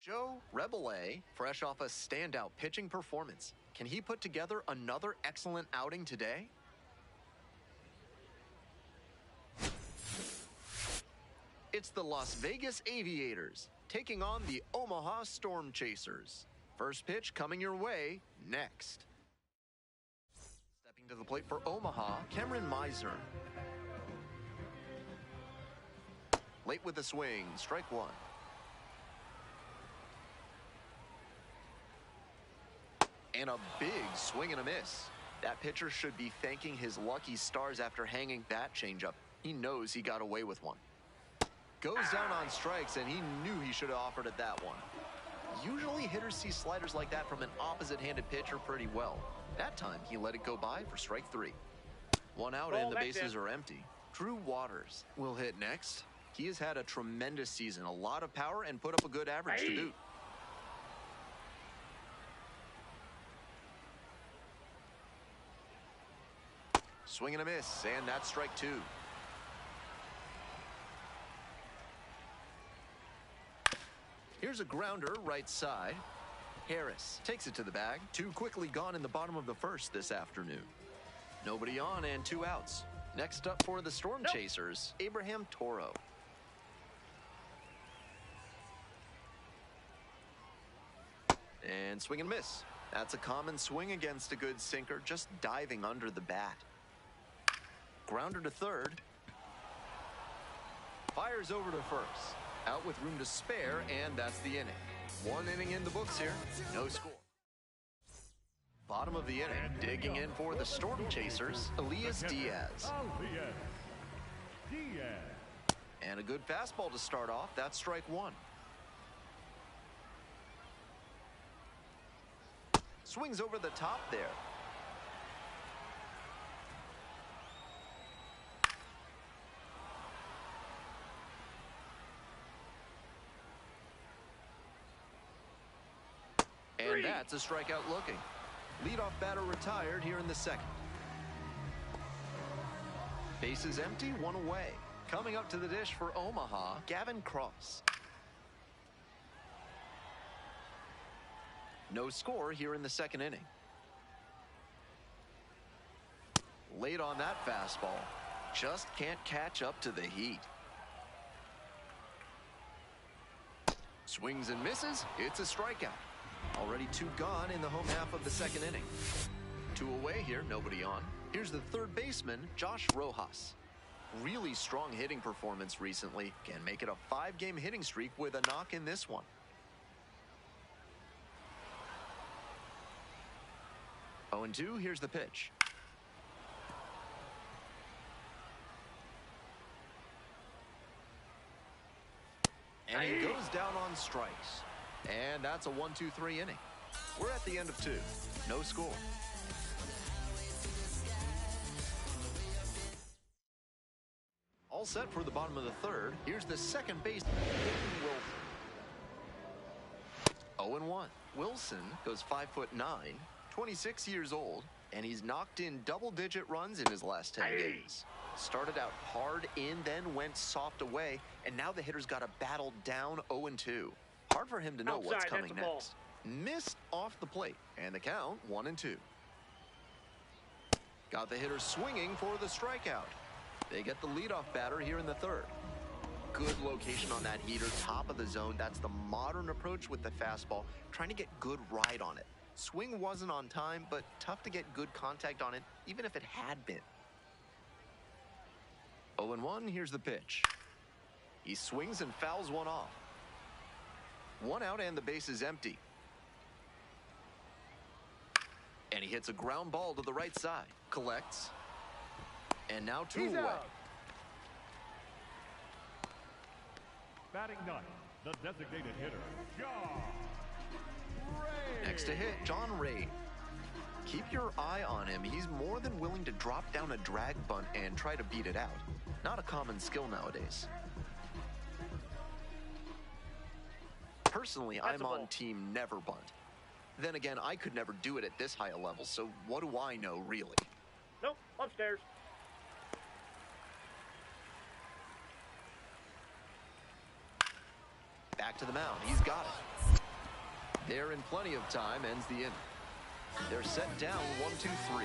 Joe Rebele, fresh off a standout pitching performance. Can he put together another excellent outing today? It's the Las Vegas Aviators taking on the Omaha Storm Chasers. First pitch coming your way next. Stepping to the plate for Omaha, Cameron Miser. Late with the swing, strike one. And a big swing and a miss. That pitcher should be thanking his lucky stars after hanging that changeup. He knows he got away with one. Goes down on strikes, and he knew he should have offered it that one. Usually hitters see sliders like that from an opposite-handed pitcher pretty well. That time, he let it go by for strike three. One out and the bases are empty. Drew Waters will hit next. He has had a tremendous season, a lot of power, and put up a good average to boot. Swing and a miss, and that's strike two. Here's a grounder right side. Harris takes it to the bag. Too quickly gone in the bottom of the first this afternoon. Nobody on and two outs. Next up for the Storm Chasers, Abraham Toro. And swing and miss. That's a common swing against a good sinker, just diving under the bat. Grounder to third. Fires over to first. Out with room to spare, and that's the inning. One inning in the books here. No score. Bottom of the inning, digging in for the Storm Chasers, Elias Diaz. And a good fastball to start off. That's strike one. Swings over the top there. And that's a strikeout looking. Leadoff batter retired here in the second. Bases empty, one away. Coming up to the dish for Omaha, Gavin Cross. No score here in the second inning. Late on that fastball. Just can't catch up to the heat. Swings and misses. It's a strikeout. Already two gone in the home half of the second inning. Two away here, nobody on. Here's the third baseman, Josh Rojas. Really strong hitting performance recently. Can make it a 5-game hitting streak with a knock in this one. 0-2, here's the pitch. And he goes down on strikes. And that's a 1-2-3 inning. We're at the end of two. No score. All set for the bottom of the third. Here's the second baseman, Wilson. 0-1. Wilson goes 5'9", 26 years old, and he's knocked in double-digit runs in his last 10 games. Started out hard in, then went soft away, and now the hitter's got to battle down 0-2. Hard for him to know what's coming next. Missed off the plate, and the count 1-2. Got the hitter swinging for the strikeout. They get the leadoff batter here in the third. Good location on that heater, top of the zone. That's the modern approach with the fastball, trying to get good ride on it. Swing wasn't on time, but tough to get good contact on it, even if it had been. 0-1, here's the pitch. He swings and fouls one off. One out and the base is empty. And he hits a ground ball to the right side. Collects. And now two away. Out. Batting ninth, the designated hitter, John Ray. Next to hit, John Ray. Keep your eye on him. He's more than willing to drop down a drag bunt and try to beat it out. Not a common skill nowadays. Personally, I'm on team never bunt. Then again, I could never do it at this high a level, so what do I know, really? Nope, upstairs. Back to the mound. He's got it. They're in plenty of time, ends the inning. They're set down 1-2-3.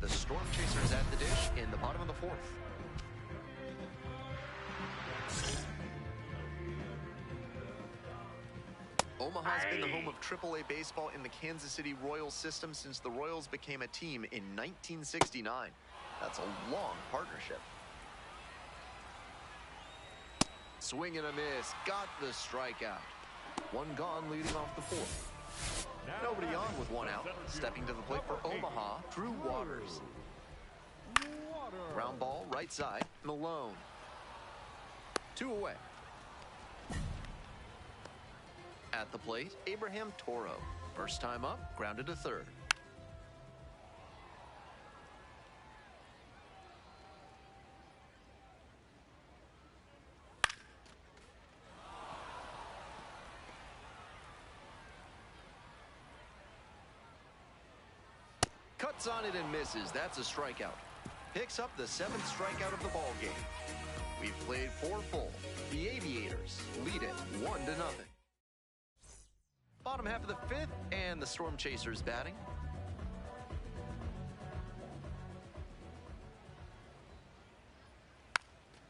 The Storm Chasers at the dish in the bottom of the fourth. Omaha's been the home of AAA baseball in the Kansas City Royals system since the Royals became a team in 1969. That's a long partnership. Swing and a miss. Got the strikeout. One gone leading off the fourth. Nobody on with one out. Stepping to the plate for Omaha, Drew Waters. Ground ball, right side, Malone. 2 away. At the plate, Abraham Toro. First time up, grounded to third. Cuts on it and misses. That's a strikeout. Picks up the 7th strikeout of the ball game. We've played 4 full. The Aviators lead it 1-0. Bottom half of the 5th, and the Storm Chasers batting.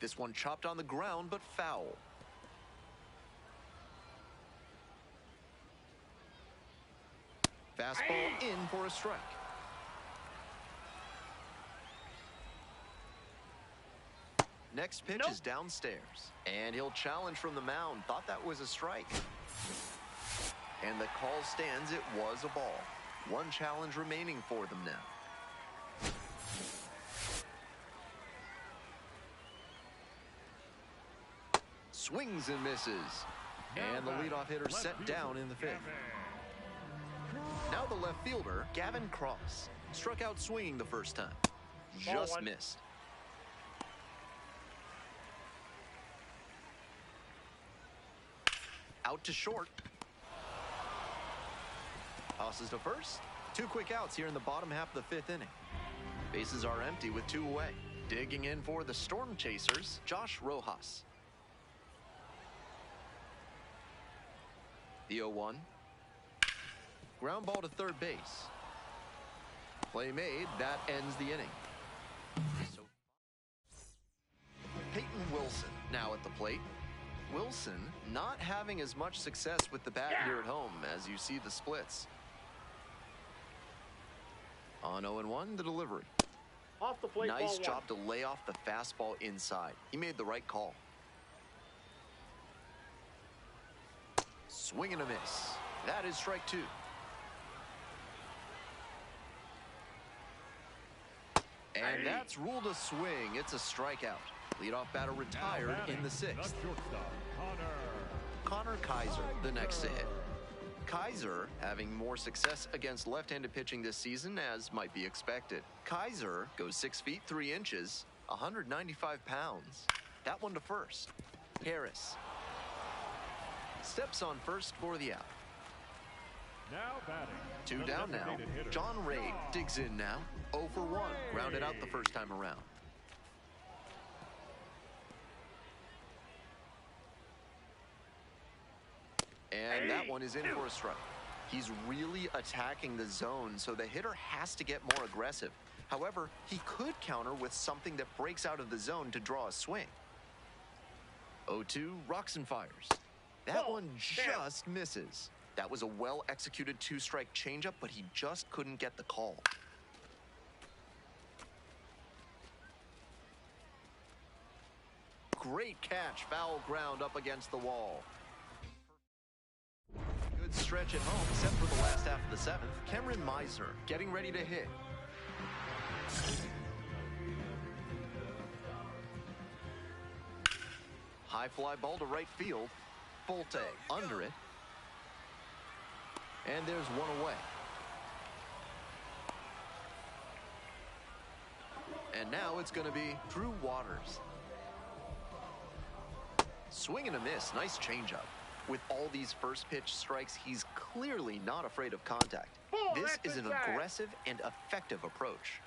This one chopped on the ground, but foul. Fastball in for a strike. Next pitch is downstairs, and he'll challenge from the mound. Thought that was a strike. And the call stands, it was a ball. One challenge remaining for them now. Swings and misses. And the leadoff hitter set down in the 5th. Now the left fielder, Gavin Cross, struck out swinging the first time. Just missed. Out to short. Tosses to first. 2 quick outs here in the bottom half of the 5th inning. Bases are empty with 2 away. Digging in for the Storm Chasers, Josh Rojas. The 0-1. Ground ball to third base. Play made. That ends the inning. So, Peyton Wilson now at the plate. Wilson not having as much success with the bat here at home as you see the splits. On 0-1, the delivery. Off the plate. Nice job to lay off the fastball inside. He made the right call. Swing and a miss. That is strike 2. And that's ruled a swing. It's a strikeout. Leadoff batter retired in the 6th. Connor Kaiser, the next to hit. Kaiser having more success against left-handed pitching this season, as might be expected. Kaiser goes 6 feet 3 inches, 195 pounds. That one to first. Harris steps on first for the out. Now batting. 2 down now. John Ray digs in now. 0 for 1. Grounded out the first time around. And that one is in for a strike. He's really attacking the zone, so the hitter has to get more aggressive. However, he could counter with something that breaks out of the zone to draw a swing. 0-2, rocks and fires. That one just misses. That was a well-executed 2-strike changeup, but he just couldn't get the call. Great catch, foul ground up against the wall. Good stretch at home, except for the last half of the 7th. Cameron Meisner getting ready to hit. High fly ball to right field. Bolte under it. And there's one away. And now it's going to be Drew Waters. Swing and a miss. Nice changeup. With all these first pitch strikes, he's clearly not afraid of contact. This is an aggressive and effective approach.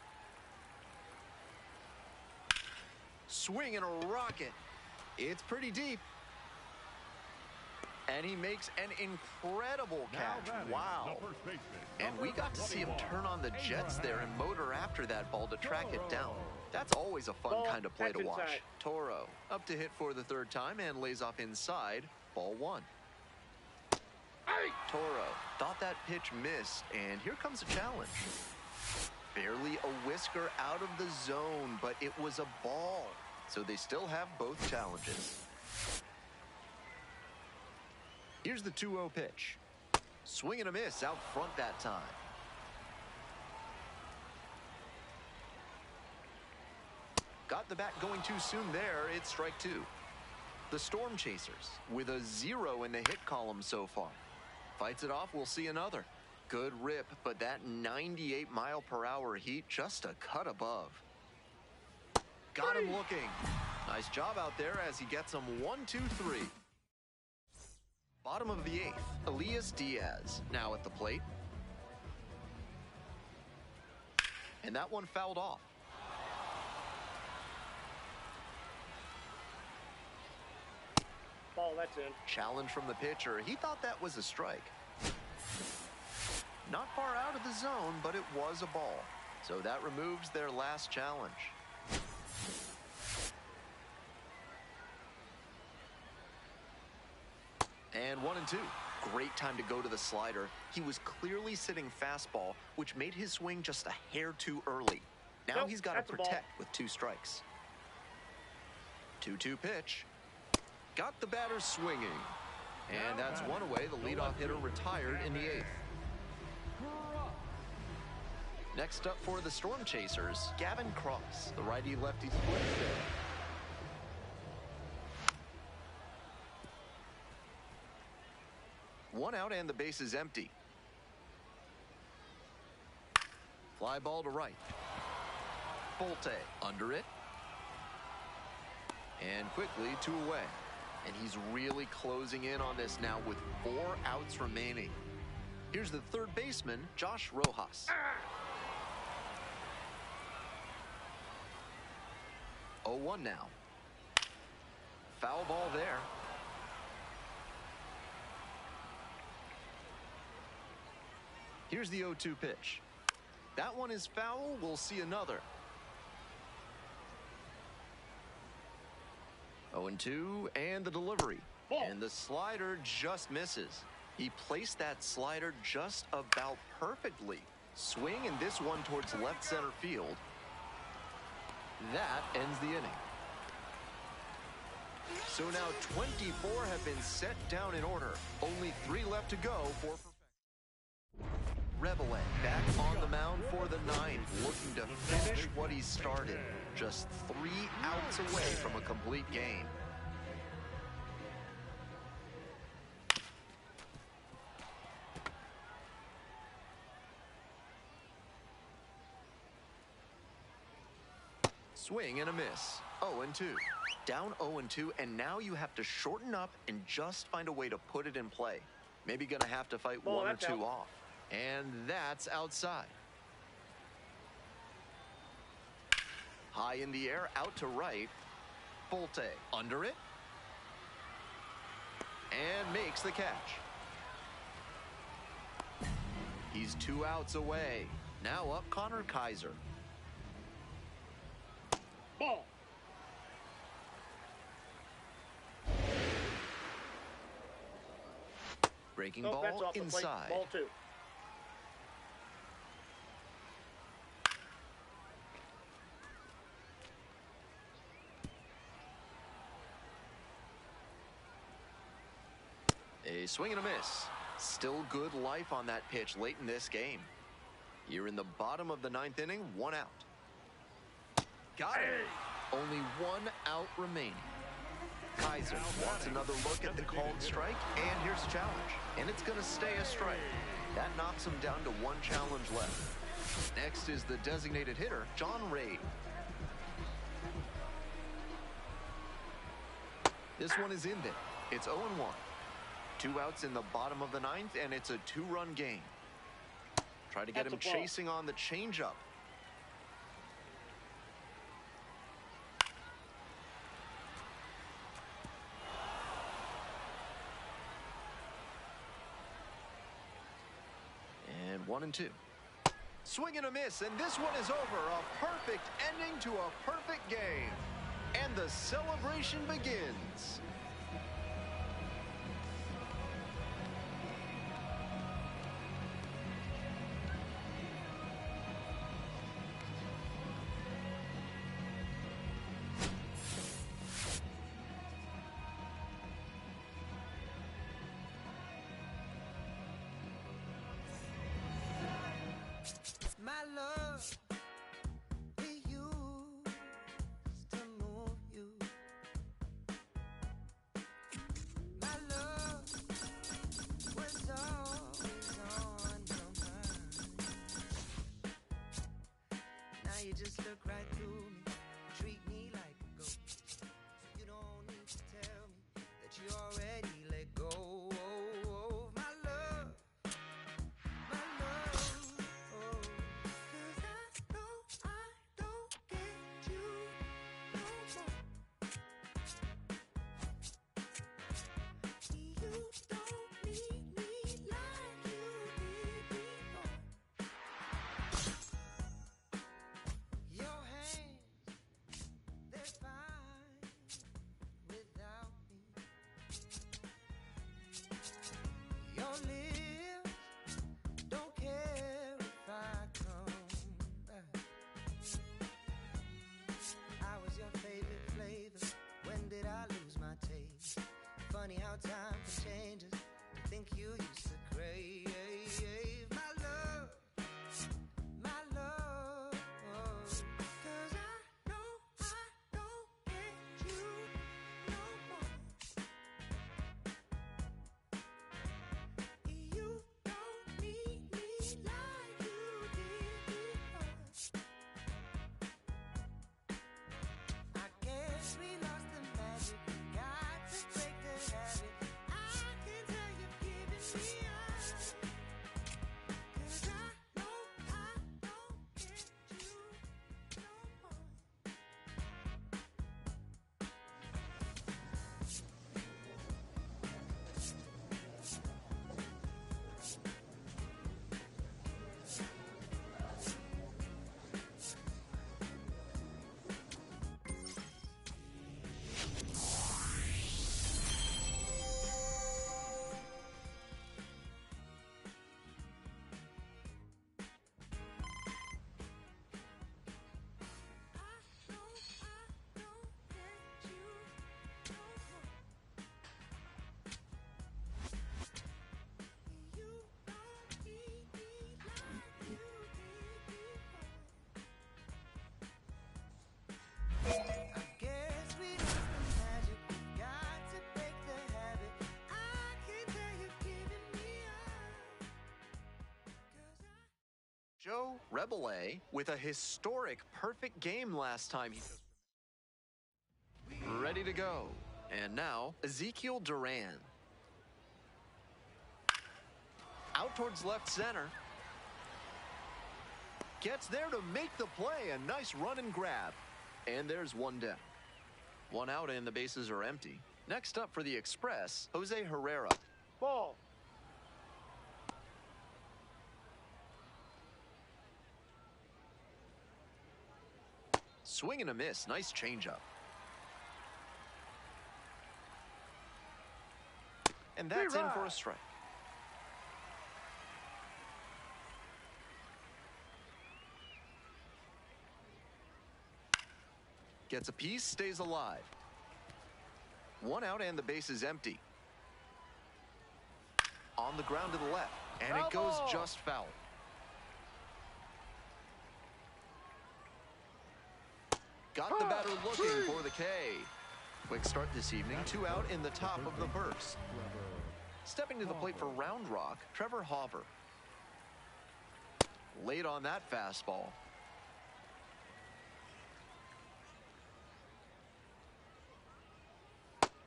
Swing and a rocket. It's pretty deep. And he makes an incredible catch. Wow. And we got to see him turn on the jets there and motor after that ball to track it down. That's always a fun kind of play to watch. Toro up to hit for the third time and lays off inside. Ball one. Toro thought that pitch missed, and here comes a challenge. Barely a whisker out of the zone, but it was a ball. So they still have both challenges. Here's the 2-0 pitch. Swing and a miss out front that time. Got the bat going too soon there. It's strike two. The Storm Chasers with a 0 in the hit column so far. Fights it off, we'll see another. Good rip, but that 98-mile-per-hour heat just a cut above. Got him looking. Nice job out there as he gets him 1-2-3. Bottom of the 8th, Elias Diaz now at the plate. And that one fouled off. Ball, that's in. Challenge from the pitcher. He thought that was a strike. Not far out of the zone, but it was a ball. So that removes their last challenge. And 1-2. Great time to go to the slider. He was clearly sitting fastball, which made his swing just a hair too early. Now he's got to protect with 2 strikes. 2-2 pitch. Got the batter swinging. And that's one away. The leadoff hitter retired in the 8th. Next up for the Storm Chasers, Gavin Cross, the righty-lefty split hitter. One out and the base is empty. Fly ball to right. Bolte under it. And quickly 2 away. And he's really closing in on this now with 4 outs remaining. Here's the third baseman, Josh Rojas. 0-1 now. Foul ball there. Here's the 0-2 pitch. That one is foul. We'll see another. 0-2 and the delivery. And the slider just misses. He placed that slider just about perfectly. Swing and this one towards left center field. That ends the inning. So now 24 have been set down in order. Only 3 left to go for perfection. Reveille back on the mound for the 9th, looking to finish what he started. Just 3 outs away from a complete game. Swing and a miss. 0-2. Down 0-2, and now you have to shorten up and just find a way to put it in play. Maybe gonna have to fight 1 or 2 off. And that's outside. High in the air, out to right. Bolte under it. And makes the catch. He's 2 outs away. Now up Connor Kaiser. Ball. Breaking ball inside. Ball 2. A swing and a miss. Still good life on that pitch late in this game. You're in the bottom of the 9th inning, 1 out. Got it. Only 1 out remaining. Kaiser wants another look at the called strike, and here's a challenge. And it's going to stay a strike. That knocks him down to 1 challenge left. Next is the designated hitter, John Ray. This one is in there. It's 0-1. 2 outs in the bottom of the 9th, and it's a 2-run game. Try to get him chasing on the changeup. 1-2. Swing and a miss, and this one is over. A perfect ending to a perfect game. And the celebration begins. My love, it used to move you. My love was always on your mind. Now you just look right through me, treat me like a ghost. You don't need to tell me that you already let go of my love. My love, oh. 'Cause I know I don't get you no more. You don't need me like you did before. Your hands, they're fine without me. Your lips don't care if I come back. I was your favorite flavor. When did I lose my taste? Funny how time can change us. I think you used to crave my love, my love. 'Cause I know I don't get you no more. You don't need me like you did before. I guess we lost the magic. Got to break the habit. I can tell you're giving me up. 'Cause I know I don't get you no more. Joe Rebele with a historic perfect game last time. He's ready to go. And now, Ezekiel Duran. Out towards left center. Gets there to make the play. A nice run and grab. And there's one down. One out and the bases are empty. Next up for the Express, Jose Herrera. Ball. Swing and a miss. Nice changeup. And that's in for a strike. Gets a piece, stays alive. One out and the base is empty. On the ground to the left, and it goes just foul. Got the batter looking for the K. Quick start this evening, 2 out in the top of the first. Stepping to the plate for Round Rock, Trevor Hauver. Late on that fastball.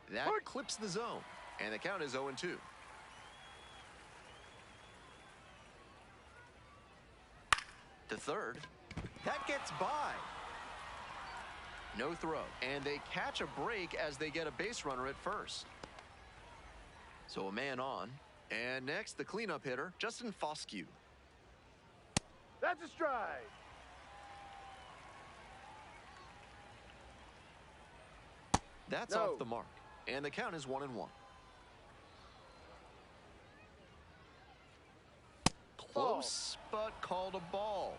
That clips the zone, and the count is 0-2. To third. That gets by. No throw, and they catch a break as they get a base runner at first. So a man on, and next the cleanup hitter, Justin Foscue. That's a strike. That's No. off the mark, and the count is 1-1. Close, but called a ball.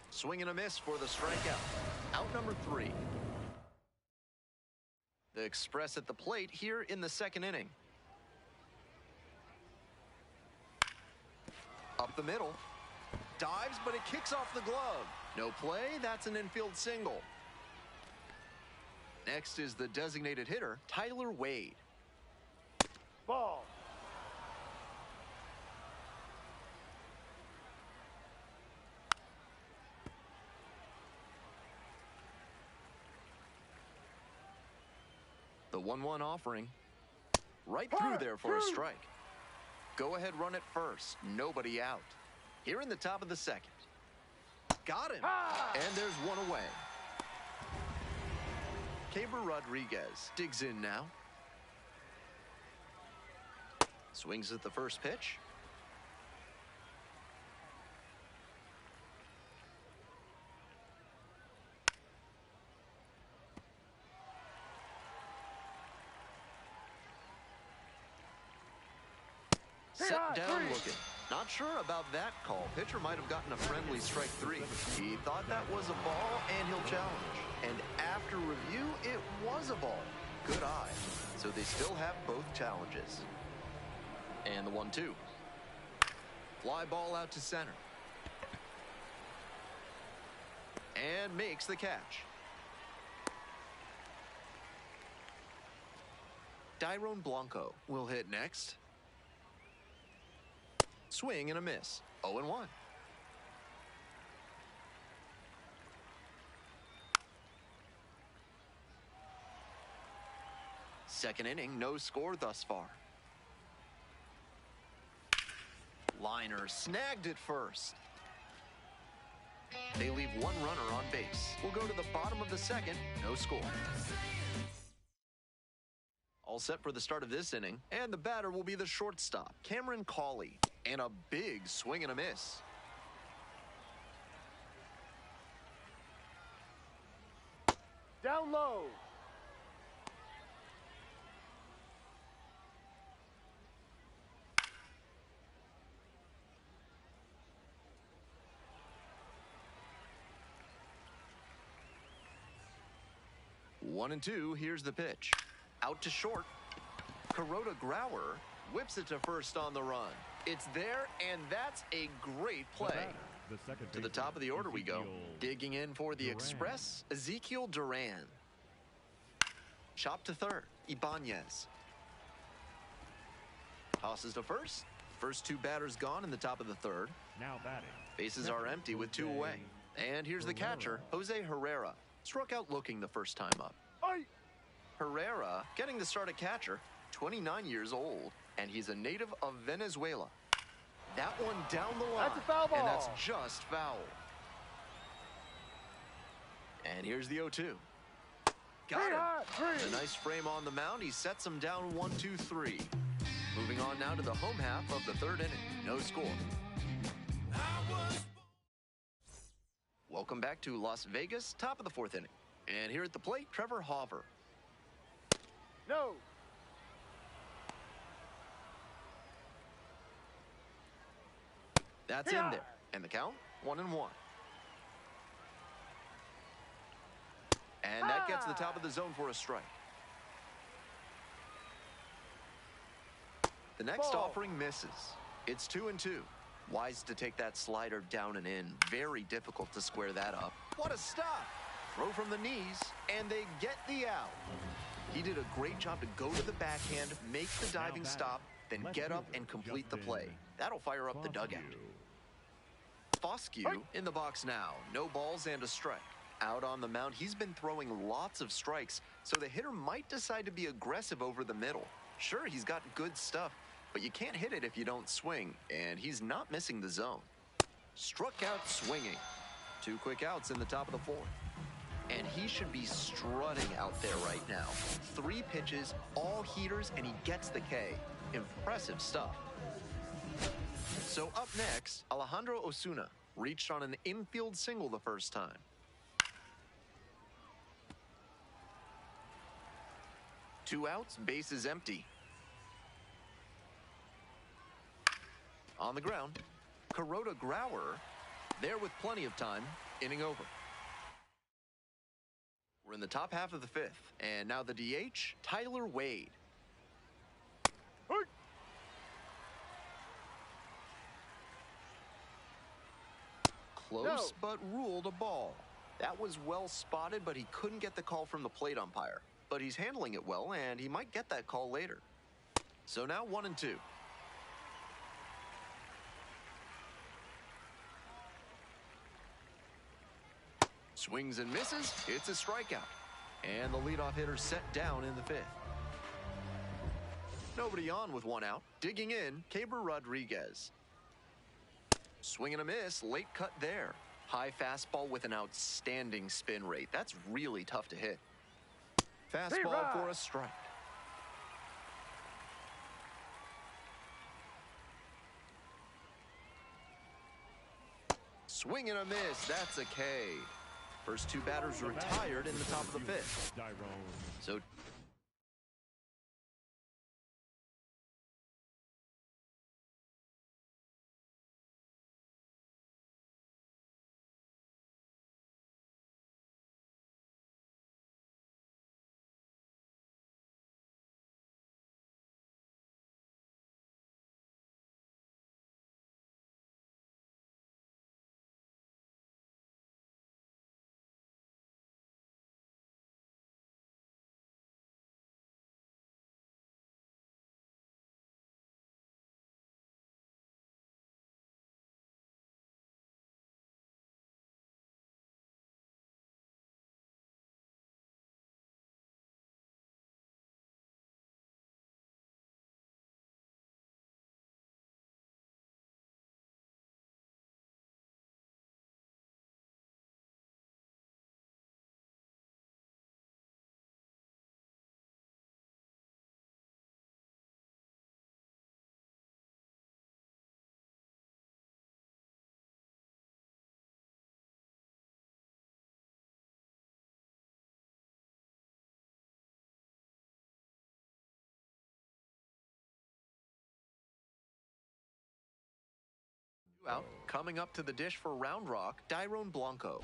Swing and a miss for the strikeout. Out number 3. The Express at the plate here in the second inning. Up the middle. Dives, but it kicks off the glove. No play, that's an infield single. Next is the designated hitter, Tyler Wade. Ball. The 1-1 offering. Right through there for a strike. Go ahead, run it first. Nobody out. Here in the top of the second. Got him. And there's one away. Caber Rodriguez digs in now. Swings at the first pitch. Set down looking. Not sure about that call. Pitcher might have gotten a friendly strike 3. He thought that was a ball, and he'll challenge. And after review, it was a ball. Good eye. So they still have both challenges. And the 1-2. Fly ball out to center. And makes the catch. Dairon Blanco will hit next. Swing and a miss. 0-1. Second inning, no score thus far. Liner snagged it first. They leave one runner on base. We'll go to the bottom of the second, no score. All set for the start of this inning, and the batter will be the shortstop, Cameron Cawley. And a big swing and a miss. Down low. One and two, here's the pitch. Out to short. Kuroda Grauer whips it to first on the run. It's there, and that's a great play. To the top of the order we go. Digging in for the Express, Ezekiel Duran. Chop to third, Ibanez. Tosses to first. First two batters gone in the top of the third. Now batting. Bases are empty with two away. And here's the catcher, Jose Herrera. Struck out looking the first time up. Herrera getting the start at catcher, 29 years old, and he's a native of Venezuela. That one down the line, That's a foul ball. And that's just foul. And here's the 0-2. Got him. A nice frame on the mound. He sets him down 1-2-3. Moving on now to the home half of the third inning. No score. Welcome back to Las Vegas, top of the fourth inning. And here at the plate, Trevor Hauver. No. That's in there. And the count, 1-1. And that gets the top of the zone for a strike. The next offering misses. It's 2-2. Wise to take that slider down and in. Very difficult to square that up. What a stop. Throw from the knees, and they get the out. He did a great job to go to the backhand, make the diving stop, then get up and complete the play. That'll fire up the dugout. Foscue in the box now. No balls and a strike. Out on the mound, he's been throwing lots of strikes, so the hitter might decide to be aggressive over the middle. Sure, he's got good stuff, but you can't hit it if you don't swing, and he's not missing the zone. Struck out swinging. 2 quick outs in the top of the fourth. And he should be strutting out there right now. 3 pitches, all heaters, and he gets the K. Impressive stuff. So up next, Alejandro Osuna reached on an infield single the first time. Two outs, bases empty. On the ground, Kuroda Grauer there with plenty of time, inning over. We're in the top half of the 5th, and now the DH, Tyler Wade. Close, but ruled a ball. That was well spotted, but he couldn't get the call from the plate umpire. But he's handling it well, and he might get that call later. So now 1-2. Swings and misses. It's a strikeout. And the leadoff hitter set down in the 5th. Nobody on with 1 out. Digging in, Keber Rodriguez. Swing and a miss. Late cut there. High fastball with an outstanding spin rate. That's really tough to hit. Fastball for a strike. Swing and a miss. That's a K. First 2 batters retired in the top of the 5th. So out, coming up to the dish for Round Rock, Dairon Blanco.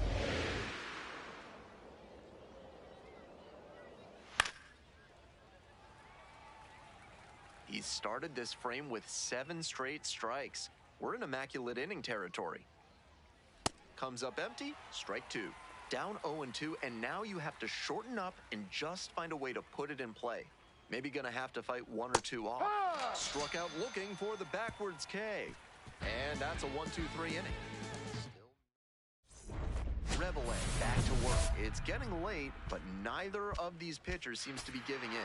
He's started this frame with 7 straight strikes. We're in immaculate inning territory. Comes up empty, strike 2. Down 0-2, and now you have to shorten up and just find a way to put it in play. Maybe gonna have to fight 1 or 2 off. Struck out looking for the backwards K. And that's a 1-2-3 inning. Reveille back to work. It's getting late, but neither of these pitchers seems to be giving in.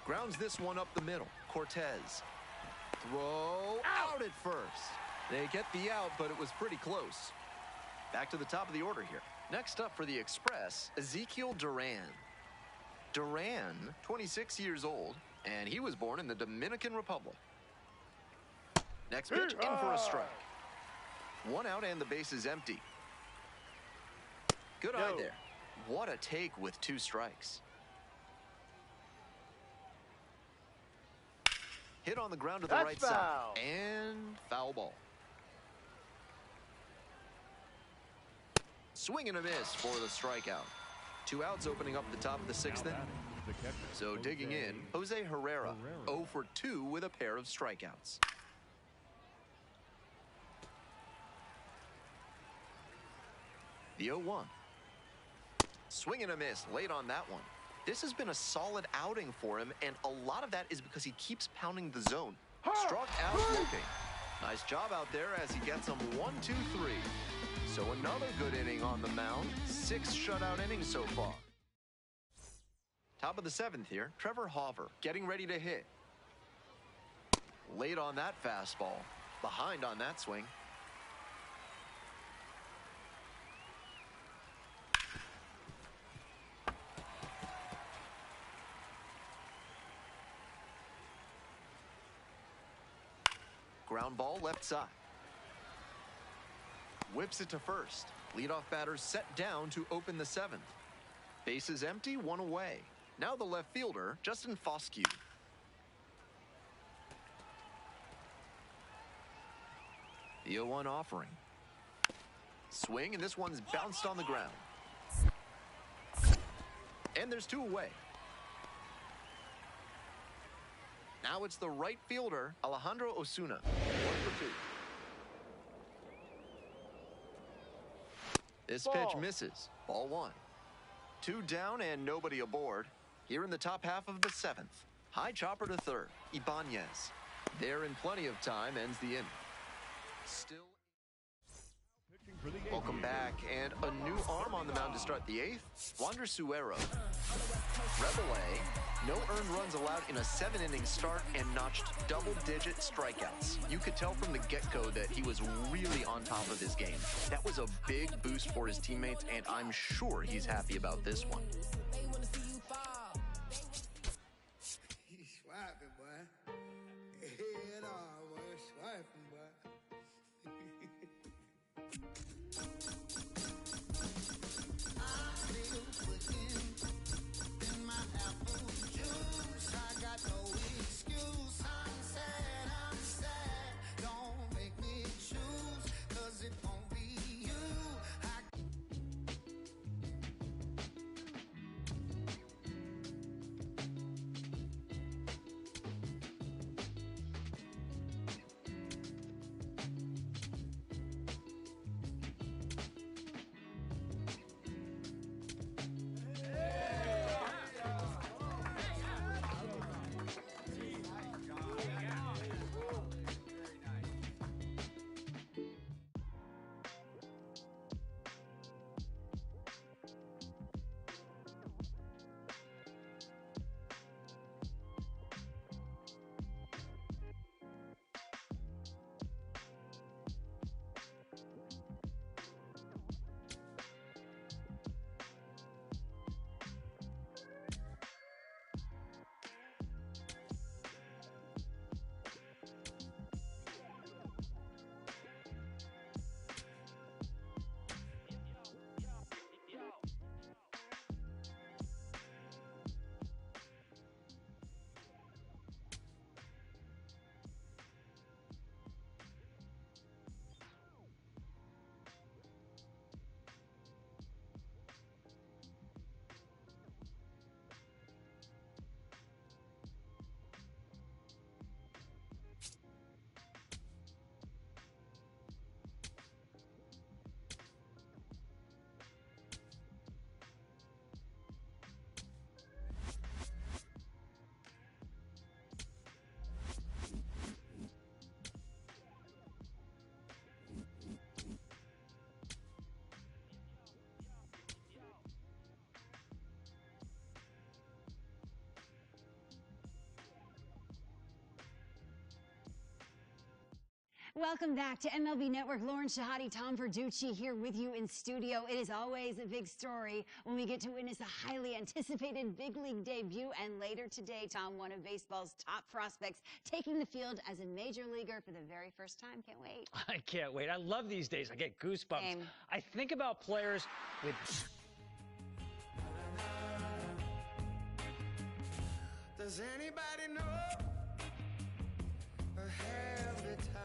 Grounds this one up the middle. Cortez. Throw out at first. They get the out, but it was pretty close. Back to the top of the order here. Next up for the Express, Ezekiel Duran. Duran, 26 years old, and he was born in the Dominican Republic. Next pitch, in for a strike. 1 out and the base is empty. Good eye there. What a take with 2 strikes. Hit on the ground to the right side. And foul ball. Swing and a miss for the strikeout. 2 outs opening up the top of the 6th inning. So digging in, Jose Herrera, 0 for 2 with a pair of strikeouts. The 0-1. Swing and a miss late on that one. This has been a solid outing for him, and a lot of that is because he keeps pounding the zone. Struck out looking. Nice job out there as he gets him 1, 2, 3. So another good inning on the mound. 6 shutout innings so far. Top of the 7th here, Trevor Hauver getting ready to hit. Late on that fastball. Behind on that swing. Ground ball left side. Whips it to first. Leadoff batter set down to open the 7th. Bases empty, 1 away. Now the left fielder, Justin Foscue. The 0-1 offering. Swing, and this one's bounced on the ground. And there's 2 away. Now it's the right fielder, Alejandro Osuna. 1 for 2. This pitch misses. Ball 1. 2 down and nobody aboard. Here in the top half of the 7th. High chopper to third. Ibanez. There in plenty of time, ends the inning. Still. Welcome back, and a new arm on the mound to start the 8th. Wander Suero. Rebel A, no earned runs allowed in a 7-inning start and notched double-digit strikeouts. You could tell from the get-go that he was really on top of his game. That was a big boost for his teammates, and I'm sure he's happy about this one. Swiping, boy. Head on, boy. Swiping, boy. Welcome back to MLB Network. Lauren Shahadi, Tom Verducci here with you in studio. It is always a big story when we get to witness a highly anticipated big league debut. And later today, Tom, one of baseball's top prospects, taking the field as a major leaguer for the very first time. Can't wait. I can't wait. I love these days. I get goosebumps. Same. I think about players with... Does anybody know or have the time?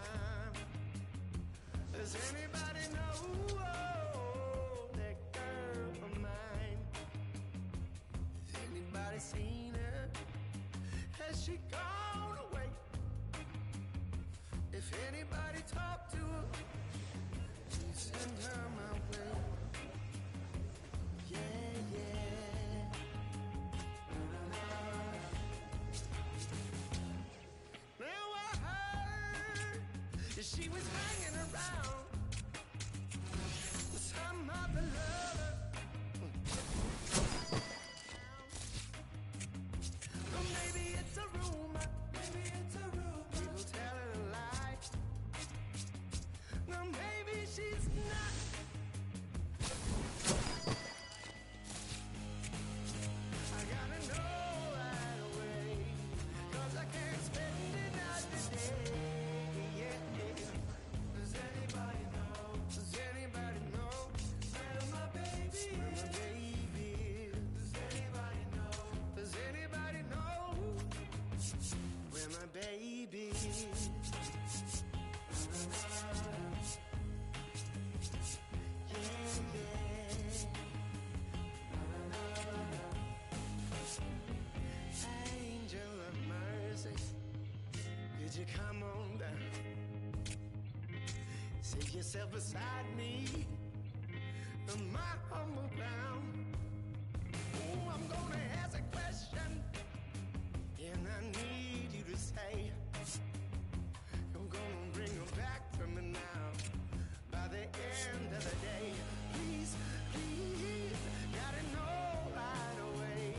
Does anybody know that girl of mine? Has anybody seen her? Has she gone away? If anybody talked to her, please send her my way. Yeah, yeah. Now I heard that she was hanging around with some other lover. yourself beside me on my humble ground. Oh, I'm gonna ask a question, and I need you to say, you're gonna bring her back to me now by the end of the day. Please, please, gotta know right away,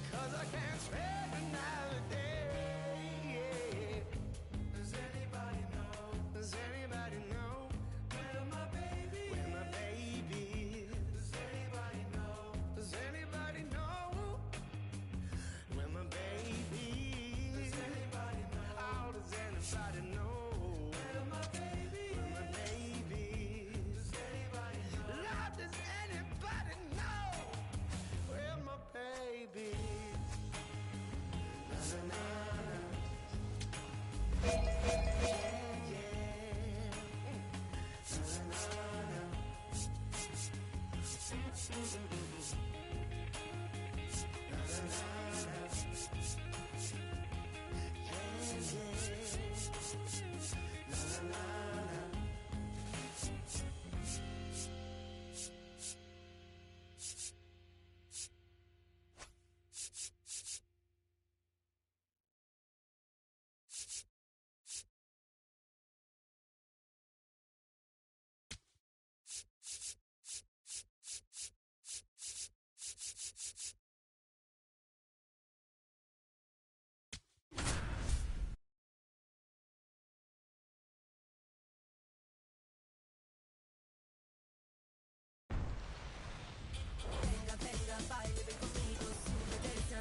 'cause I can't spend another day. Does anybody know? Does anybody know where my baby? Where my baby? Does anybody know? Does anybody know where my baby? Does anybody know? How does anybody know where my baby? Where my baby? Does anybody know? Lord, does anybody know where my baby? Na na na na.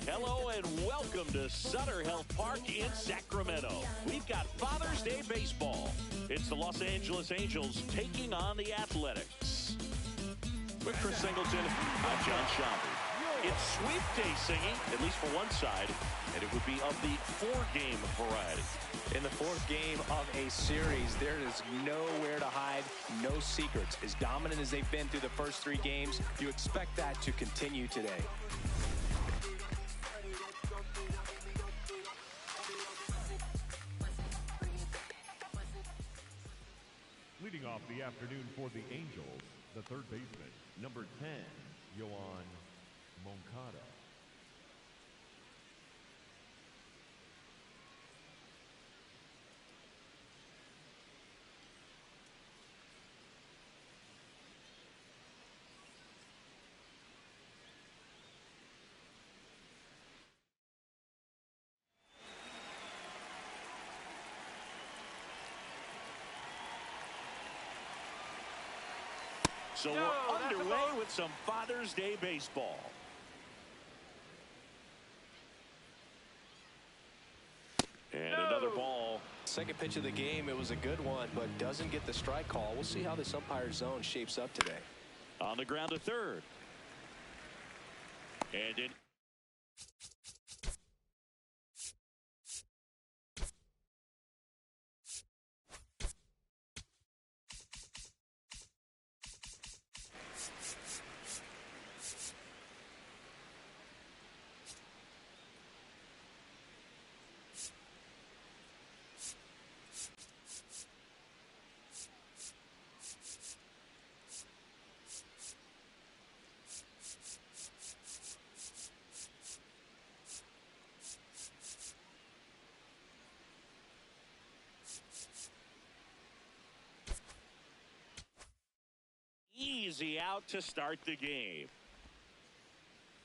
Hello and welcome to Sutter Health Park in Sacramento. We've got Father's Day baseball. It's the Los Angeles Angels taking on the Athletics. With Chris Singleton, I'm John Schaumburg. It's sweep day singing, at least for one side, and it would be of the 4-game variety. In the 4th game of a series, there is nowhere to hide, no secrets. As dominant as they've been through the first 3 games, you expect that to continue today. Leading off the afternoon for the Angels, the third baseman, number 10, Yohan Moncada. So we're underway with some Father's Day baseball. And another ball. Second pitch of the game, it was a good one, but doesn't get the strike call. We'll see how this umpire zone shapes up today. On the ground to third. And in. Easy out to start the game.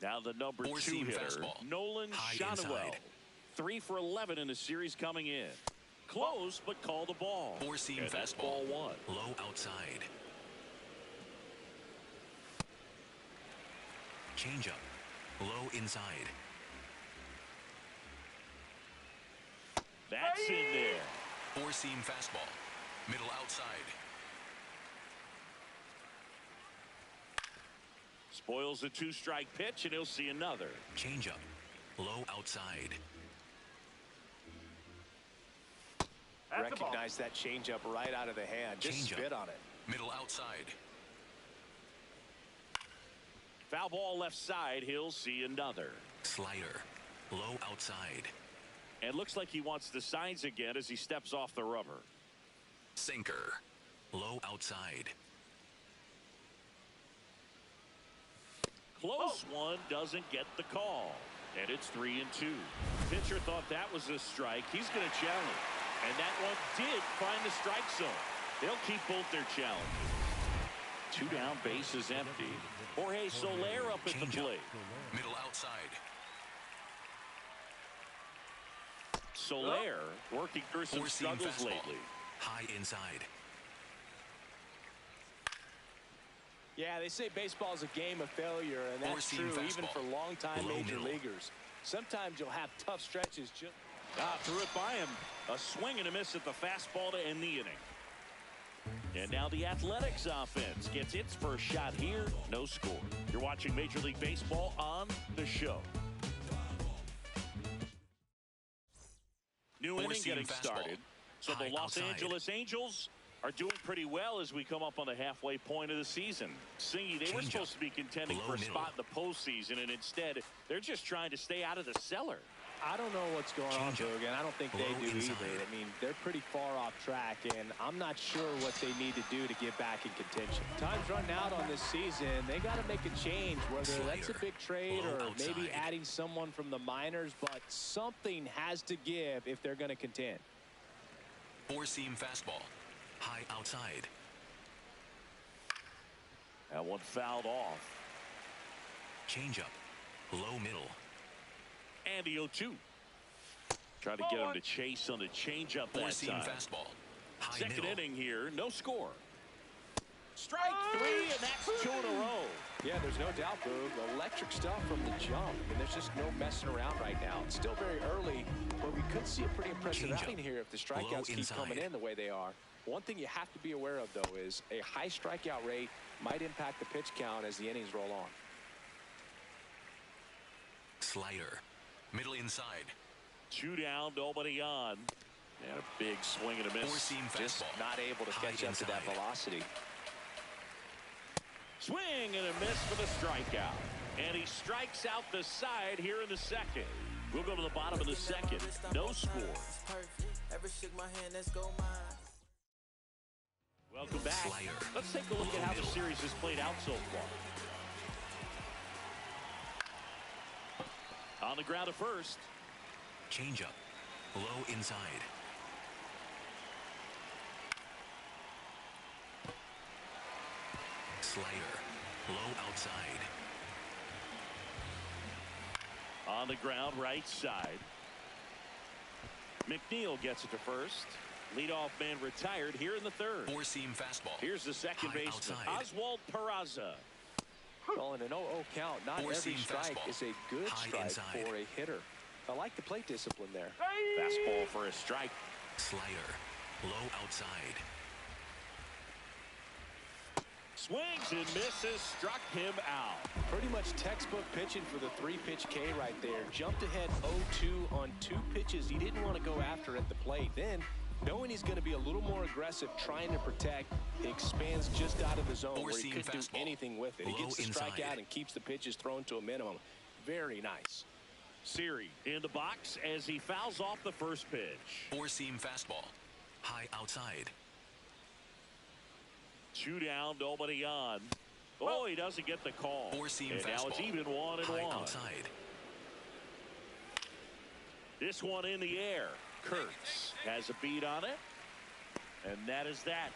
Now the number 2 hitter, Nolan Shonwell. 3 for 11 in the series coming in. Close, but called a ball. 4-seam fastball. Ball 1. Low outside. Changeup. Low inside. That's in there. 4-seam fastball. Middle outside. Spoils a 2-strike pitch, and he'll see another. Changeup. Low outside. Recognize that changeup right out of the hand. Just spit on it. Middle outside. Foul ball left side. He'll see another. Slider. Low outside. And looks like he wants the signs again as he steps off the rubber. Sinker. Low outside. Close one, doesn't get the call. And it's 3-2. Pitcher thought that was a strike. He's going to challenge. And that one did find the strike zone. They'll keep both their challenges. 2 down, base is empty. Jorge Soler up at the plate. Middle outside. Soler working through some struggles fastball. lately. High inside. Yeah, they say baseball is a game of failure, and that's true even for longtime major leaguers. Sometimes you'll have tough stretches. Threw it by him. A swing and a miss at the fastball to end the inning. And now the Athletics offense gets its first shot here. No score. You're watching Major League Baseball on the show. New inning getting started. So the Los Angeles Angels are doing pretty well as we come up on the halfway point of the season. Singy, they were supposed to be contending for a spot in the postseason, and instead they're just trying to stay out of the cellar. I don't know what's going on, Boog, and I don't think they do either. I mean, they're pretty far off track, and I'm not sure what they need to do to get back in contention. Time's running out on this season. They got to make a change, whether that's a big trade or maybe adding someone from the minors, but something has to give if they're going to contend. Four-seam fastball. High outside. That one fouled off. Changeup. Low middle. And the 0-2. Trying to get him to chase on the changeup that time. Fastball. High Second middle. inning here. No score. Strike 3, and that's 2 in a row. Yeah, there's no doubt, Boog. Electric stuff from the jump. I mean, there's just no messing around right now. It's still very early, but we could see a pretty impressive outing here if the strikeouts keep coming in the way they are. One thing you have to be aware of, though, is a high strikeout rate might impact the pitch count as the innings roll on. Slider. Middle inside. 2 down, nobody on. And a big swing and a miss. Four-seam Just fastball. not able to catch up to that velocity. Swing and a miss for the strikeout. And he strikes out the side here in the second. We'll go to the bottom of the second. No score. Welcome back. Slider. Let's take a look at how the series has played out so far. On the ground at first. Changeup. Low inside. Slider. Low outside. On the ground right side. McNeil gets it to first. Leadoff man retired here in the third. Four-seam fastball. Here's the second baseman, Oswald Peraza. Well, in an 0-0 count, not every strike is a good strike for a hitter. I like the plate discipline there. Fastball for a strike. Slider. Low outside. Swings and misses, struck him out. Pretty much textbook pitching for the 3-pitch K right there. Jumped ahead 0-2 on 2 pitches he didn't want to go after at the plate. Then, knowing he's going to be a little more aggressive trying to protect, he expands just out of the zone where he couldn't do anything with it. He gets the strikeout and keeps the pitches thrown to a minimum. Very nice. Siri in the box as he fouls off the first pitch. Four-seam fastball. High outside. 2 down, nobody on. Oh, he doesn't get the call. Four-seam and fastball. Now it's even 1-1. High outside. This one in the air. Kurtz has a beat on it. And that is that.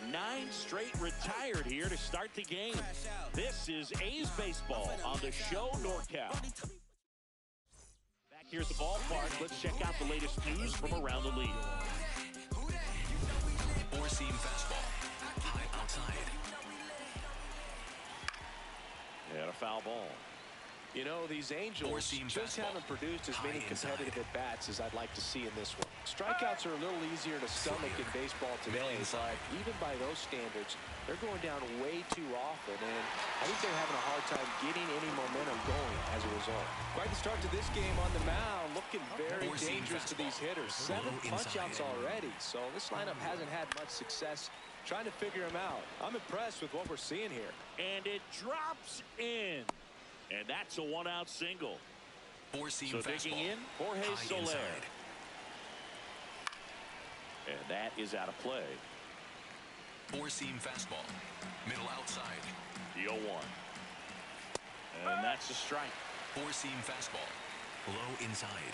9 straight retired here to start the game. This is A's baseball on the show NorCal. Back here at the ballpark, let's check out the latest news from around the league. Four-seam fastball. High outside. And a foul ball. You know, these Angels just haven't produced as many competitive at-bats as I'd like to see in this one. Strikeouts are a little easier to stomach in baseball today, but even by those standards, they're going down way too often, and I think they're having a hard time getting any momentum going as a result. Quite the start to this game on the mound, looking very dangerous to these hitters. 7 punch-outs already, so this lineup hasn't had much success trying to figure them out. I'm impressed with what we're seeing here. And it drops in. And that's a 1-out single. Four-seam so fastball. digging in, Jorge Soler. Inside. And that is out of play. Four-seam fastball. Middle outside. The 0-1. And that's a strike. Four-seam fastball. Low inside.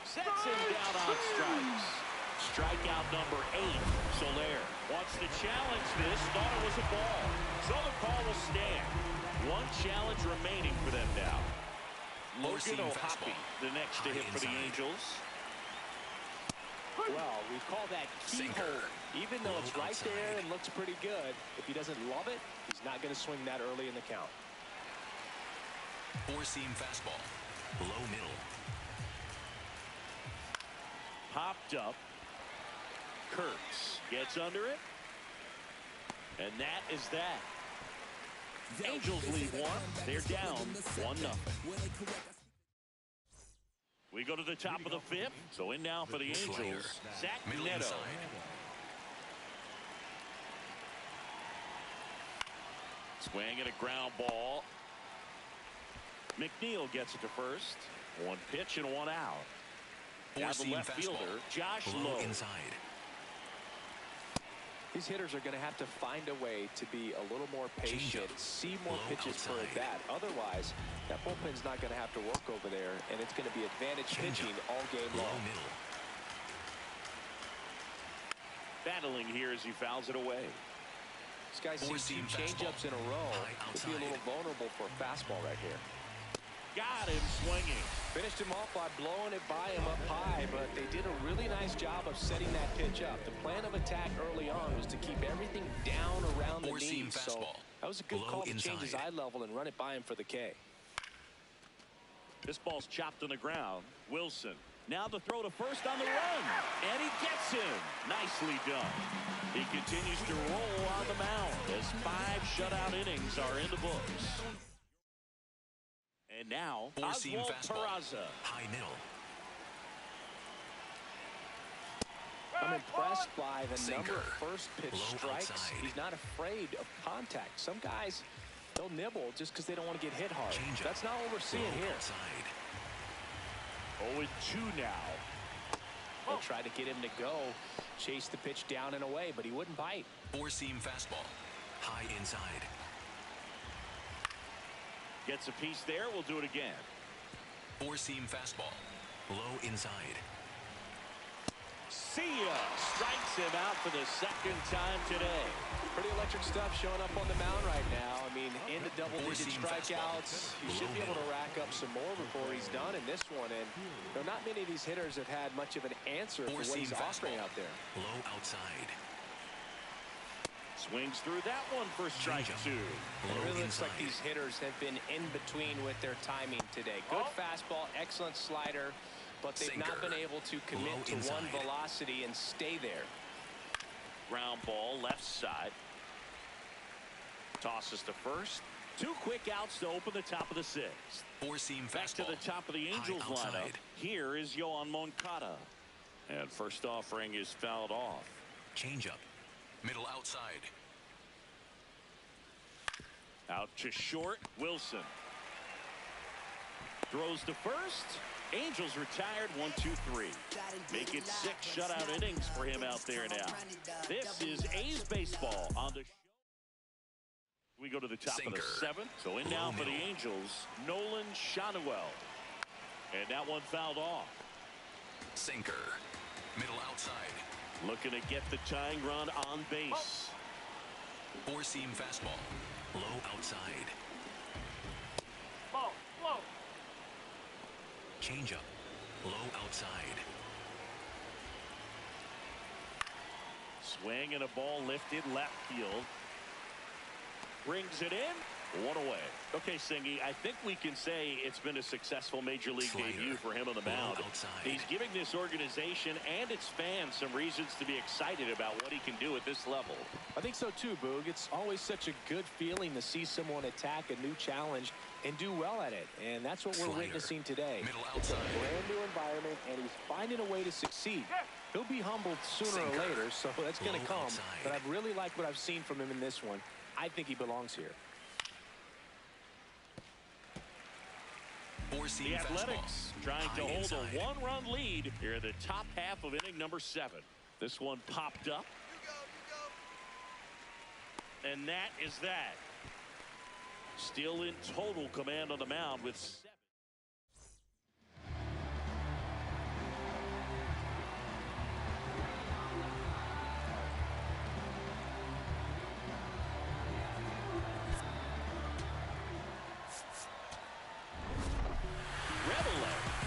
Sets him down on strikes. Strikeout number 8. Soler wants to challenge this. Thought it was a ball. So the call will stand. One challenge remaining for them now. Logan O'Hoppe, the next to hit for the Angels. Well, we call that keyhole. Even though it's right there and looks pretty good, if he doesn't love it, he's not going to swing that early in the count. Four-seam fastball. Low middle. Popped up. Kurtz gets under it. And that is that. Angels lead 1. They're down 1-0. We go to the top of the 5th. So in now for the Angels, Zach Neto. Swing and a ground ball. McNeil gets it to first. 1 pitch and 1 out. Now the left fielder, Josh Lowe. Inside. These hitters are going to have to find a way to be a little more patient, see more pitches per at bat. Otherwise, that bullpen's not going to have to work over there, and it's going to be advantage pitching all game long. Battling here as he fouls it away. This guy sees 2 changeups in a row. Could be a little vulnerable for a fastball right here. Got him swinging. Finished him off by blowing it by him up high, but they did a really nice job of setting that pitch up. The plan of attack early on was to keep everything down around the knees. So that was a good call to change his eye level and run it by him for the K. This ball's chopped on the ground. Wilson. Now the throw to first on the run. And he gets him. Nicely done. He continues to roll on the mound as 5 shutout innings are in the books. And now, Oswald Peraza. High middle. I'm impressed by the number of first pitch strikes. He's not afraid of contact. Some guys, they'll nibble just because they don't want to get hit hard. That's not what we're seeing here. 0-2 now. They tried to get him to go, chase the pitch down and away, but he wouldn't bite. Four-seam fastball. High inside. Gets a piece there. We'll do it again. Four-seam fastball. Low inside. See ya. Strikes him out for the 2nd time today. Pretty electric stuff showing up on the mound right now. I mean, into double-digit strikeouts. He should be able to rack up some more before he's done in this one. And there are not many of these hitters have had much of an answer for what he's offering out there. Low outside. Swings through that one for strike 2. It really looks like these hitters have been in between with their timing today. Good fastball, excellent slider, but they've not been able to commit to one velocity and stay there. Ground ball left side. Tosses to first. 2 quick outs to open the top of the 6th. Four-seam Back to the top of the Angels lineup. Here is Yohan Moncada. And first offering is fouled off. Changeup. Middle outside. Out to short. Wilson. Throws to first. Angels retired 1-2-3. Make it 6 shutout innings for him out there now. This is A's baseball on the show. We go to the top of the 7th. So in now for the Angels, Nolan Shanuel. And that one fouled off. Sinker. Middle outside. Looking to get the tying run on base. Four-seam fastball. Low outside. Ball. Low. Changeup. Low outside. Swing and a ball lifted left field. Brings it in. 1 away. Okay, Singy, I think we can say it's been a successful Major League debut for him on the mound. He's giving this organization and its fans some reasons to be excited about what he can do at this level. I think so too, Boog. It's always such a good feeling to see someone attack a new challenge and do well at it. And that's what we're witnessing today. It's a brand new environment, and he's finding a way to succeed. He'll be humbled sooner or later, so that's going to come. But I've really liked what I've seen from him in this one. I think he belongs here. The Athletics trying to hold a 1-run lead here in the top half of inning number 7. This one popped up. And that is that. Still in total command on the mound with 7.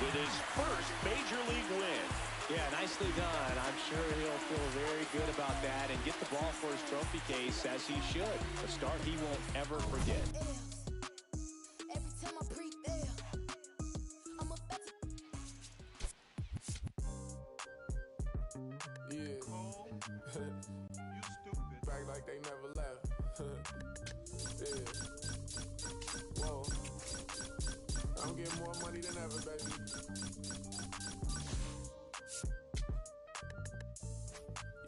With his first major league win. Yeah, nicely done. I'm sure he'll feel very good about that and get the ball for his trophy case as he should. A start he won't ever forget. Every time I prepare, I'm a better. Yeah. You stupid. Back like they never left. Yeah. Whoa. I'm getting more money than ever, baby.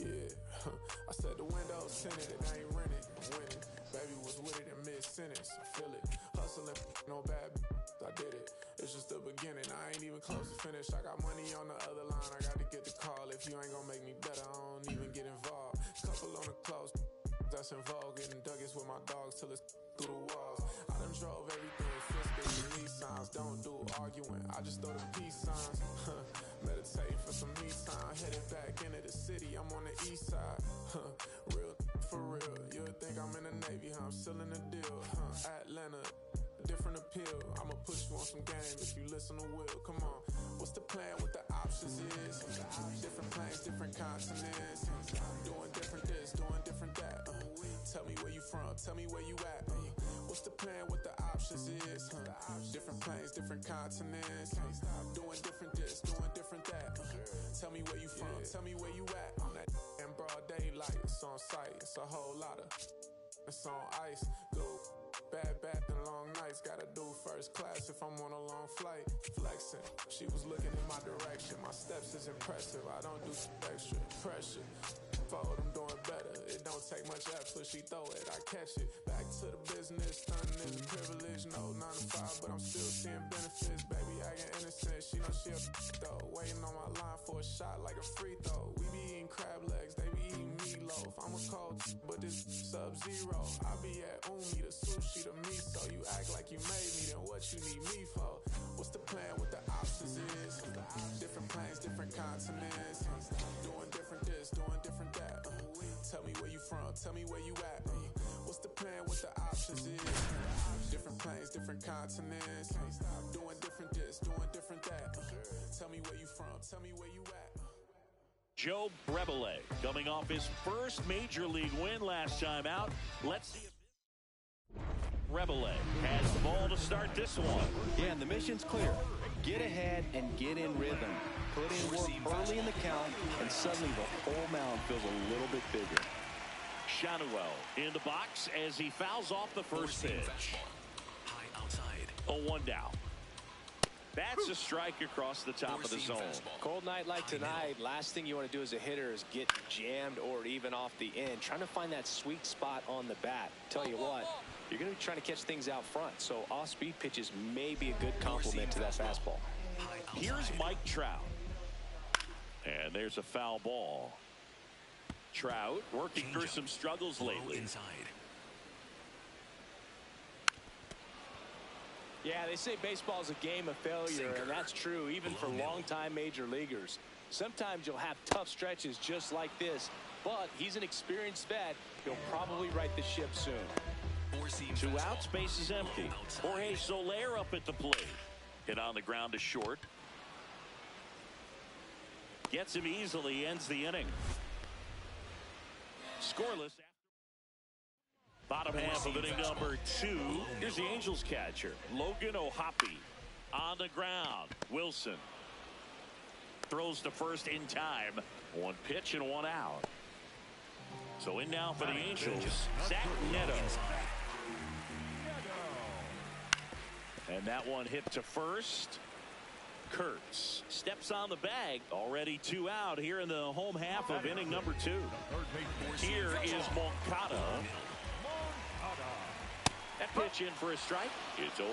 Yeah. I said the windows tinted and I ain't rented. I'm winning. Baby was with it in mid-sentence. I feel it. Hustling, no bad. I did it. It's just the beginning. I ain't even close to finish. I got money on the other line. I got to get the call. If you ain't gonna make me better, I don't even get involved. Couple on the close. That's in vogue. Getting Douglas with my dogs till it's through the walls. I done drove everything. Flipped it to signs. Don't do arguing. I just throw the peace signs. Meditate for some me time. Headed back into the city. I'm on the east side. Real for real. You would think I'm in the Navy, huh? I'm still in the deal. Atlanta. Different appeal. I'ma push you on some game if you listen to Will. Come on. What's the plan? What the options is? Different planes, different continents. Doing different this, doing different that. Tell me where you from. Tell me where you at. What's the plan? What the options is? Different planes, different continents. Doing different this, doing different that. Tell me where you from. Tell me where you at. On that in broad daylight. It's on sight. It's a whole lot of. It's on ice. Go. Bad and long nights, gotta do first class if I'm on a long flight. Flexing, she was looking in my direction. My steps is impressive, I don't do extra pressure. Forward, I'm doing better. It don't take much effort, she throw it, I catch it. Back to the business, stunning is a privilege. No 9 to 5, but I'm still seeing benefits. Baby, acting innocent, she know she a though. Waiting on my line for a shot like a free throw. We be eating crab legs, they be eating meatloaf. I'm a cold, but this sub-zero. I be at Umi, the sushi, the miso. You act like you made me, then what you need me for? What's the plan? What the options is? Different planes, different continents. Doing different this, doing different that. Tell me where you from, tell me where you at. What's the plan? What the options is? Different planes, different continents. Doing different this, doing different that. Tell me where you from, tell me where you at. Joe Brebele coming off his first major league win last time out. Let's see if Brebele has the ball to start this one. Yeah, and the mission's clear. Get ahead and get in rhythm. Put in work early in the count, and suddenly the whole mound feels a little bit bigger. Shanuel in the box as he fouls off the first pitch. High outside. A 1 down. That's a strike across the top of the zone. Cold night like tonight, last thing you want to do as a hitter is get jammed or even off the end. Trying to find that sweet spot on the bat. Tell you what, you're going to be trying to catch things out front, so off-speed pitches may be a good complement to that fastball. Here's Mike Trout. And there's a foul ball. Trout working through some struggles lately. Inside. Yeah, they say baseball is a game of failure, and that's true even for longtime major leaguers. Sometimes you'll have tough stretches just like this, but he's an experienced vet. He'll probably right the ship soon. 2 outs, base is empty. Jorge Soler up at the plate. Hit on the ground to short. Gets him easily, ends the inning. Scoreless. Bottom half of inning number 2. Here's the Angels catcher, Logan O'Hoppe. On the ground, Wilson throws to first in time. 1 pitch and 1 out. So in now for the Angels, Zach Neto. And that one hit to first. Kurtz steps on the bag. Already 2 out here in the home half of inning number 2. Here is Moncada. That pitch in for a strike. It's 0-1.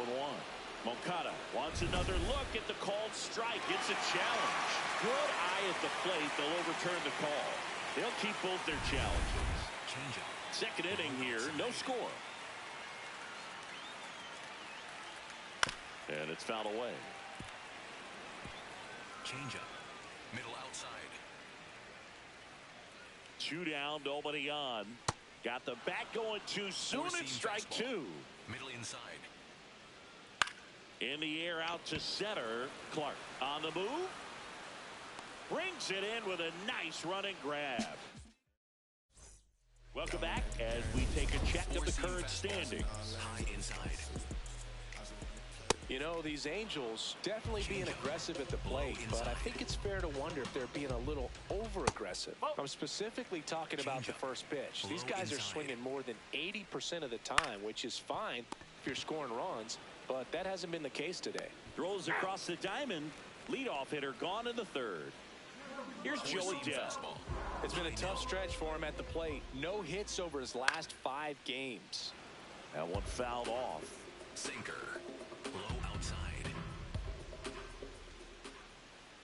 Moncada wants another look at the called strike. It's a challenge. Good eye at the plate. They'll overturn the call. They'll keep both their challenges. Changeup. Second inning here, no score. And it's fouled away. Changeup. Middle outside. 2 down, nobody on. Got the bat going too soon. It's strike 2. Middle inside. In the air out to center. Clark on the move. Brings it in with a nice running grab. Welcome back as we take a check of the current standings. High inside. You know, these Angels definitely being aggressive at the plate, but I think it's fair to wonder if they're being a little over-aggressive. I'm specifically talking about the first pitch. These guys are swinging more than 80% of the time, which is fine if you're scoring runs, but that hasn't been the case today. Throws across the diamond. Leadoff hitter gone in the third. Here's Joey Dell. It's been a tough stretch for him at the plate. No hits over his last 5 games. That one fouled off. Sinker. Low outside.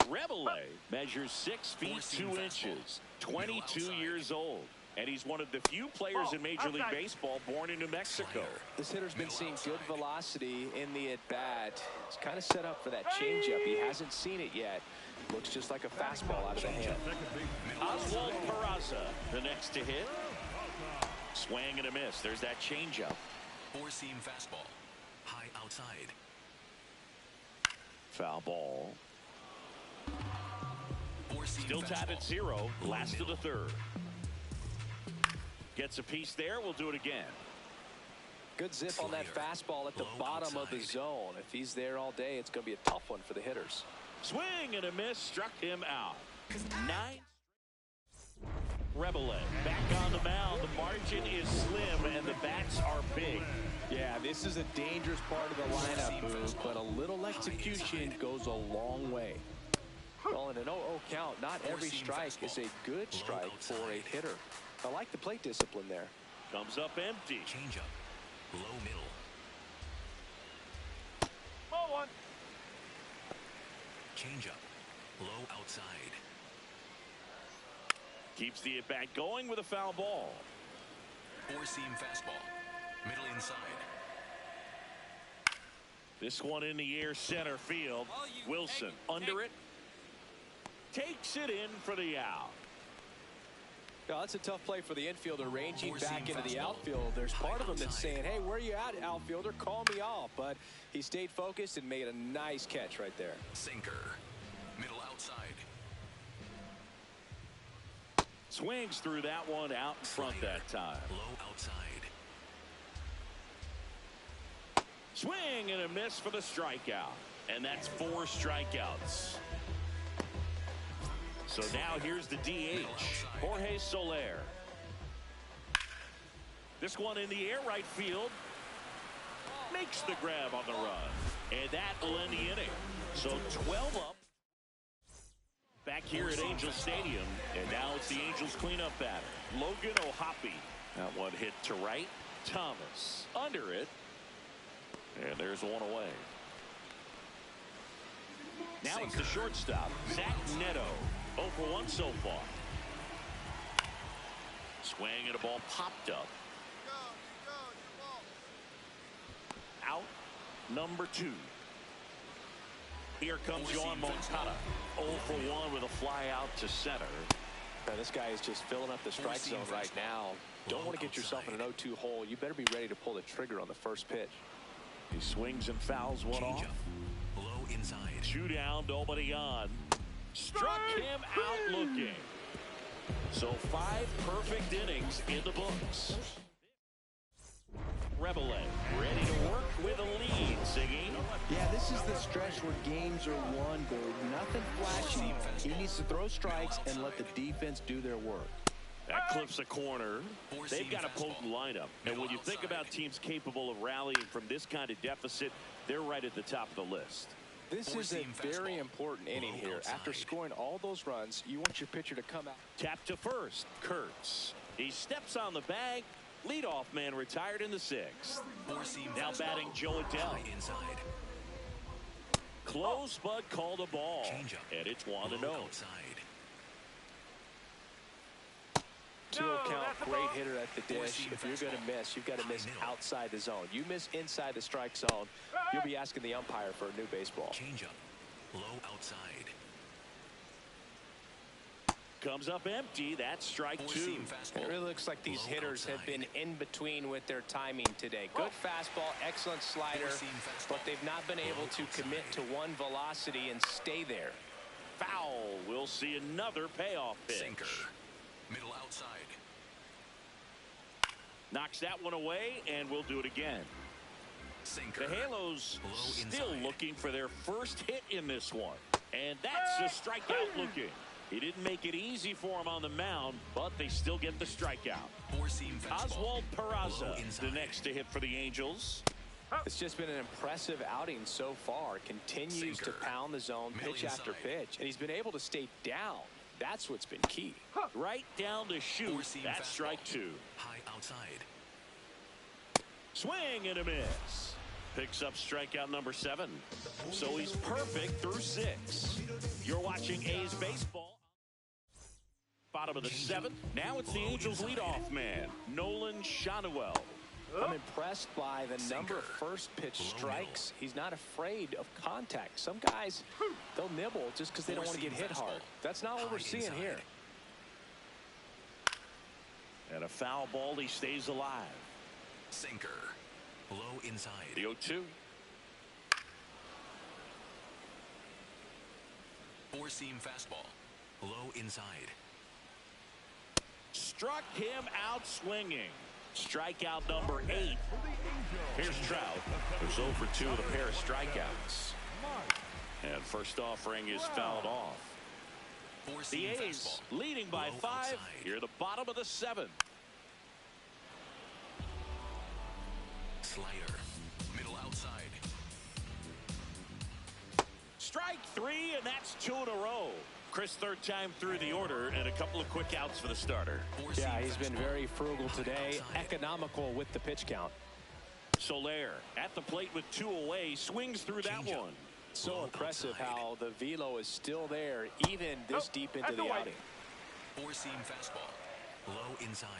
Rebele measures 6 feet 2 inches, 22 years old, and he's one of the few players in Major League Baseball born in New Mexico. This hitter's been seeing good velocity in the at-bat. He's kind of set up for that changeup. He hasn't seen it yet. Looks just like a fastball out of the hand. Oswald Peraza, the next to hit. Swing and a miss. There's that changeup. 4-seam fastball. High outside. Foul ball. Still tied at 0. Last of the third. Gets a piece there. We'll do it again. Good zip on that fastball at the bottom of the zone. If he's there all day, it's going to be a tough one for the hitters. Swing and a miss. Struck him out. 9. Rebele back on the mound. The margin is slim and the bats are big. Yeah, this is a dangerous part of the lineup, Boo, but a little execution goes a long way. Well, in an 0-0 count, not every strike is a good strike for a hitter. I like the plate discipline there. Comes up empty. Changeup. Low middle. Ball 1. Changeup. Low outside. Keeps the at-bat going with a foul ball. 4-seam fastball. Middle inside. This one in the air center field. Wilson under it. Takes it in for the out. Yeah, that's a tough play for the infielder, ranging back into the outfield. There's part of him that's saying, hey, where are you at, outfielder? Call me off. But he stayed focused and made a nice catch right there. Sinker. Middle outside. Swings through that one out in front that time. Low outside. Swing and a miss for the strikeout. And that's 4 strikeouts. So now here's the DH, Jorge Soler. This one in the air right field. Makes the grab on the run. And that will end the inning. So 12 up. Back here at Angel Stadium. And now it's the Angels cleanup batter. Logan O'Hoppe. That one hit to right. Thomas under it. And there's one away. Now it's the shortstop, Zach Neto. 0 for 1 so far. Swing and a ball popped up. Out number 2. Here comes Yoan Moncada. 0 for 1 with a fly out to center. Man, this guy is just filling up the strike zone right now. Don't want to get yourself in an 0-2 hole. You better be ready to pull the trigger on the first pitch. He swings and fouls one off. Low inside. 2 down, nobody on. Struck him out looking. So 5 perfect innings in the books. Rebele ready to work with a lead, Siggy. Yeah, this is the stretch where games are won, but nothing flashy. He needs to throw strikes and let the defense do their work. That clips a corner. They've got a potent lineup. And when you think about teams capable of rallying from this kind of deficit, they're right at the top of the list. This is a very important inning here. After scoring all those runs, you want your pitcher to come out. Tap to first, Kurtz. He steps on the bag. Leadoff man retired in the 6th. Now batting Joe Adele. Close, but called a ball. And it's 1-0. 2-0 count, great hitter at the dish. If you're going to miss, you've got to miss outside the zone. You miss inside the strike zone, you'll be asking the umpire for a new baseball. Change up. Low outside. Comes up empty. That's strike 2. It really looks like these hitters have been in between with their timing today. Good fastball, excellent slider, but they've not been able to commit to one velocity and stay there. Foul. We'll see another payoff pitch. Sinker. Middle outside. Knocks that one away, and we'll do it again. Sinker. The Halos still looking for their first hit in this one. And that's a strikeout looking. He didn't make it easy for him on the mound, but they still get the strikeout. Oswald Peraza, the next to hit for the Angels. It's just been an impressive outing so far. Continues to pound the zone pitch after pitch, and he's been able to stay down. That's what's been key. Right down to shoot. That's strike 2. High outside. Swing and a miss. Picks up strikeout number 7. So he's perfect through 6. You're watching A's baseball. Bottom of the 7th. Now it's the Angels leadoff man, Nolan Shanuel. I'm impressed by the number of first pitch strikes. He's not afraid of contact. Some guys, they'll nibble just because they don't want to get hit hard. That's not what we're seeing here. And a foul ball. He stays alive. Sinker. Low inside. The 0-2. Four-seam fastball. Low inside. Struck him out swinging. Strikeout number 8. Here's Trout. There's 0 for 2 with a pair of strikeouts. And first offering is fouled off. The A's leading by 5 here at the bottom of the 7th. Slider. Middle outside. Strike 3, and that's 2 in a row. Chris, third time through the order, and a couple of quick outs for the starter. Yeah, he's been very frugal today, economical with the pitch count. Soler at the plate with 2 away, swings through that one. So impressive how the velo is still there, even this deep into the outing. Four-seam fastball. Low inside.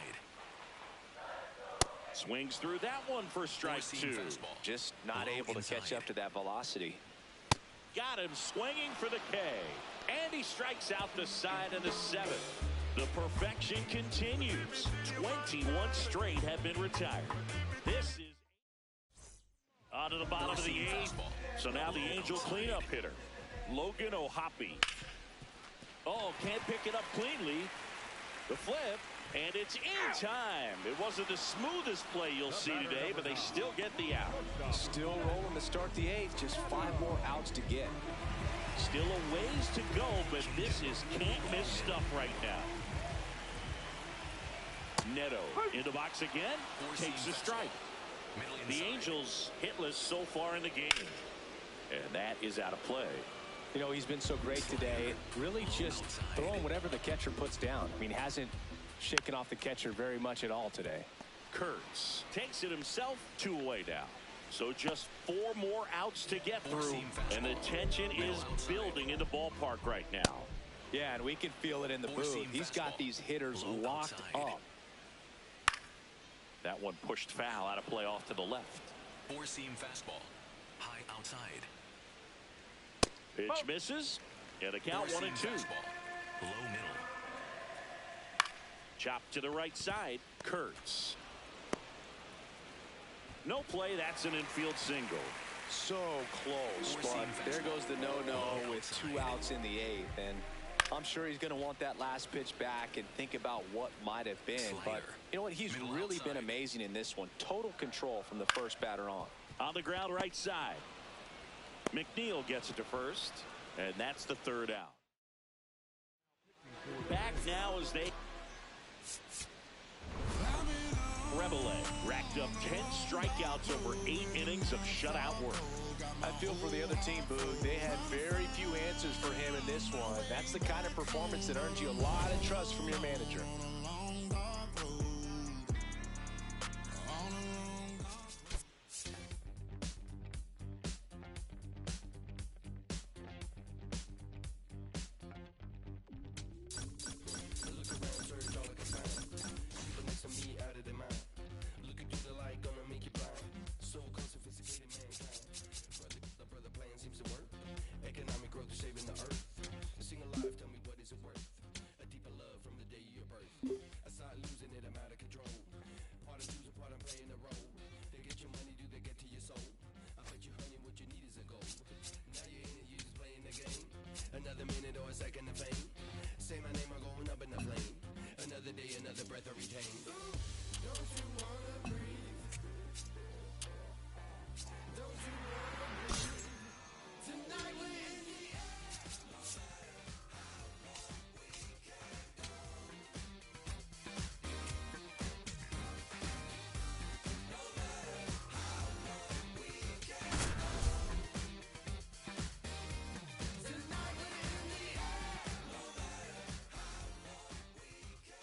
Swings through that one for strike 2. Just not able to catch up to that velocity. Got him swinging for the K. And he strikes out the side of the 7th. The perfection continues. 21 straight have been retired. This is on to the bottom of the 8th. So now the Angel cleanup hitter, Logan O'Hoppe. Oh, can't pick it up cleanly. The flip, and it's in time. It wasn't the smoothest play you'll see today, but they still get the out. Still rolling to start the 8th. Just 5 more outs to get. Still a ways to go, but this is can't-miss stuff right now. Neto in the box again, takes the strike. The Angels hitless so far in the game. And that is out of play. You know, he's been so great today. Really just throwing whatever the catcher puts down. I mean, hasn't shaken off the catcher very much at all today. Kurtz takes it himself, 2 away now. So just 4 more outs to get through, and the tension is building in the ballpark right now. Yeah, and we can feel it in the booth. He's got these hitters locked up. That one pushed foul, out of play off to the left. Four-seam fastball. High outside. Pitch misses, and a count 1-2. Low middle. Chopped to the right side, Kurtz. No play, that's an infield single. So close, but there goes the no-no with 2 outs in the 8th. And I'm sure he's going to want that last pitch back and think about what might have been. But you know what? He's really been amazing in this one. Total control from the first batter on. On the ground right side. McNeil gets it to first, and that's the 3rd out. Back now as they... Rebele racked up 10 strikeouts over 8 innings of shutout work. I feel for the other team, Boog. They had very few answers for him in this one. That's the kind of performance that earns you a lot of trust from your manager.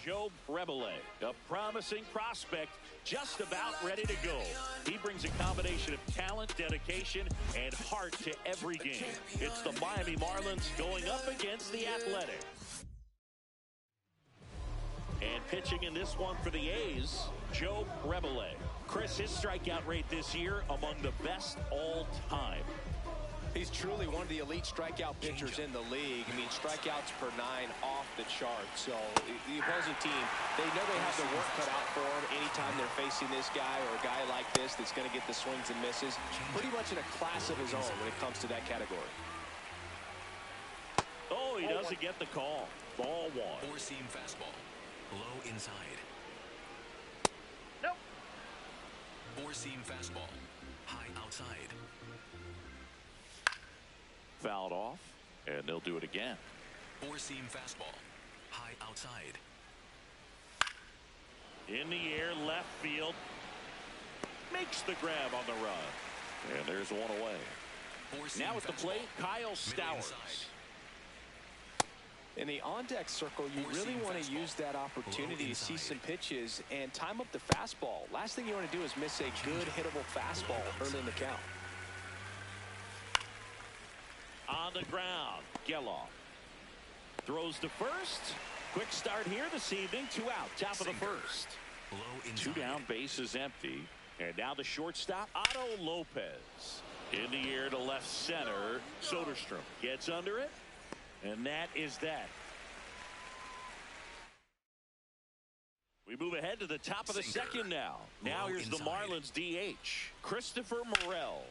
Joe Rebele, a promising prospect, just about ready to go. He brings a combination of talent, dedication, and heart to every game. It's the Miami Marlins going up against the Athletics. And pitching in this one for the A's, Joe Rebele. Chris, his strikeout rate this year among the best all time. He's truly one of the elite strikeout pitchers in the league. I mean, strikeouts per 9 off the chart. So the opposing team, they know they have their work cut out for them anytime they're facing this guy or a guy like this that's going to get the swings and misses. Pretty much in a class of his own when it comes to that category. Oh, he doesn't get the call. Ball one. Four-seam fastball. Low inside. Nope. Four-seam fastball. High outside. Fouled off, and they'll do it again. Four-seam fastball. High outside. In the air, left field. Makes the grab on the run. And there's one away. Now at the plate, Kyle Stowers. In the on-deck circle, you really want to use that opportunity to see some pitches and time up the fastball. Last thing you want to do is miss a good hittable fastball early in the count. On the ground, Geloff throws to first. Quick start here this evening. 2 out, top of the first. 2 down, base is empty. And now the shortstop, Otto Lopez. In the air to left center. Soderstrom gets under it. And that is that. We move ahead to the top of the second now. Now here's the Marlins DH, Christopher Morel.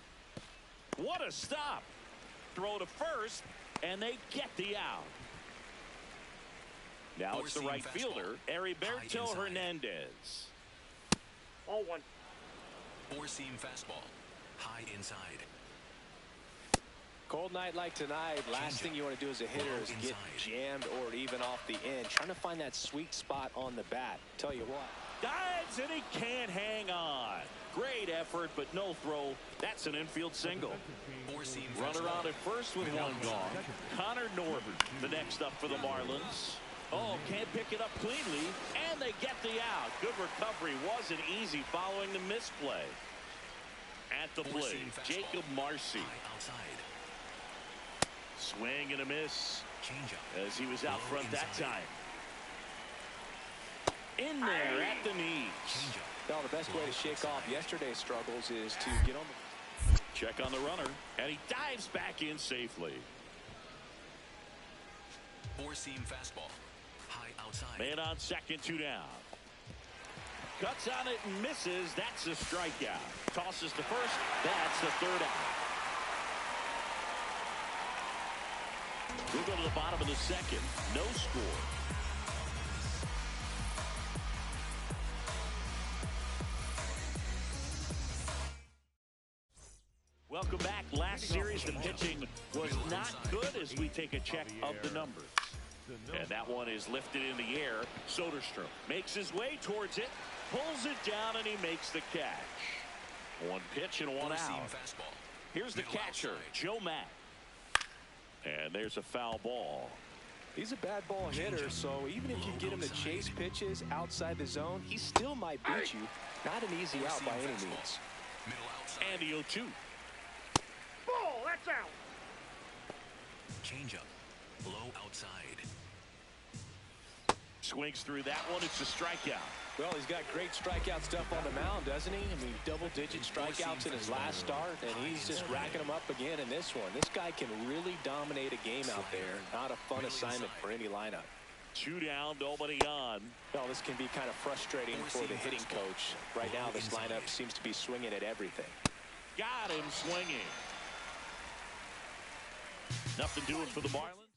What a stop. Throw to first, and they get the out. Now it's the right fielder, Heriberto Hernandez. All one. Four-seam fastball. High inside. Cold night like tonight, last thing you want to do as a hitter is get jammed or even off the end. Trying to find that sweet spot on the bat. Tell you what. Dives, and he can't hang on. Great effort, but no throw. That's an infield single. Runner on at first with one gone. Connor Norton, the next up for the Marlins. Oh, can't pick it up cleanly, and they get the out. Good recovery. Wasn't easy following the misplay. At the plate, Jacob Marcy. Swing and a miss as he was out front that time. In there at the knees. Well, the best way to shake off yesterday's struggles is to get on the... Check on the runner, and he dives back in safely. Four-seam fastball. High outside. Man on second, 2 down. Cuts on it and misses. That's a strikeout. Tosses to first. That's the 3rd out. We'll go to the bottom of the second. No score. Welcome back. Last series, the pitching was not good as we take a check of the numbers. And that one is lifted in the air. Soderstrom makes his way towards it, pulls it down, and he makes the catch. 1 pitch and 1 out. Here's the catcher, Joe Mack. And there's a foul ball. He's a bad ball hitter, so even if you get him to chase pitches outside the zone, he still might beat you. Not an easy out by any means. And the 0-2. Ball, that's out. Changeup. Low outside. Swings through that one. It's a strikeout. Well, he's got great strikeout stuff on the mound, doesn't he? I mean, double-digit strikeouts in his last start, and he's just racking them up again in this one. This guy can really dominate a game out there. Not a fun assignment for any lineup. 2 down, nobody on. Well, this can be kind of frustrating for the hitting coach. Right now, this lineup seems to be swinging at everything. Got him swinging. Nothing doing for the Marlins.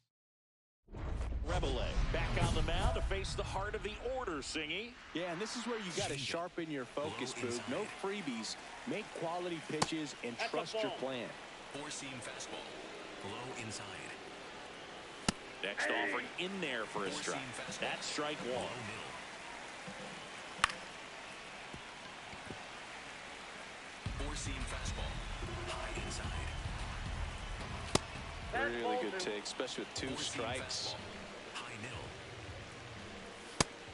Rebele back on the mound to face the heart of the order, Singy. Yeah, and this is where you got to sharpen your focus, Boog. No freebies. Make quality pitches and trust your plan. Four-seam fastball. Low inside. Next offering in there for a strike. That's strike one. Four-seam fastball. High inside. Really good take, especially with two strikes. High middle.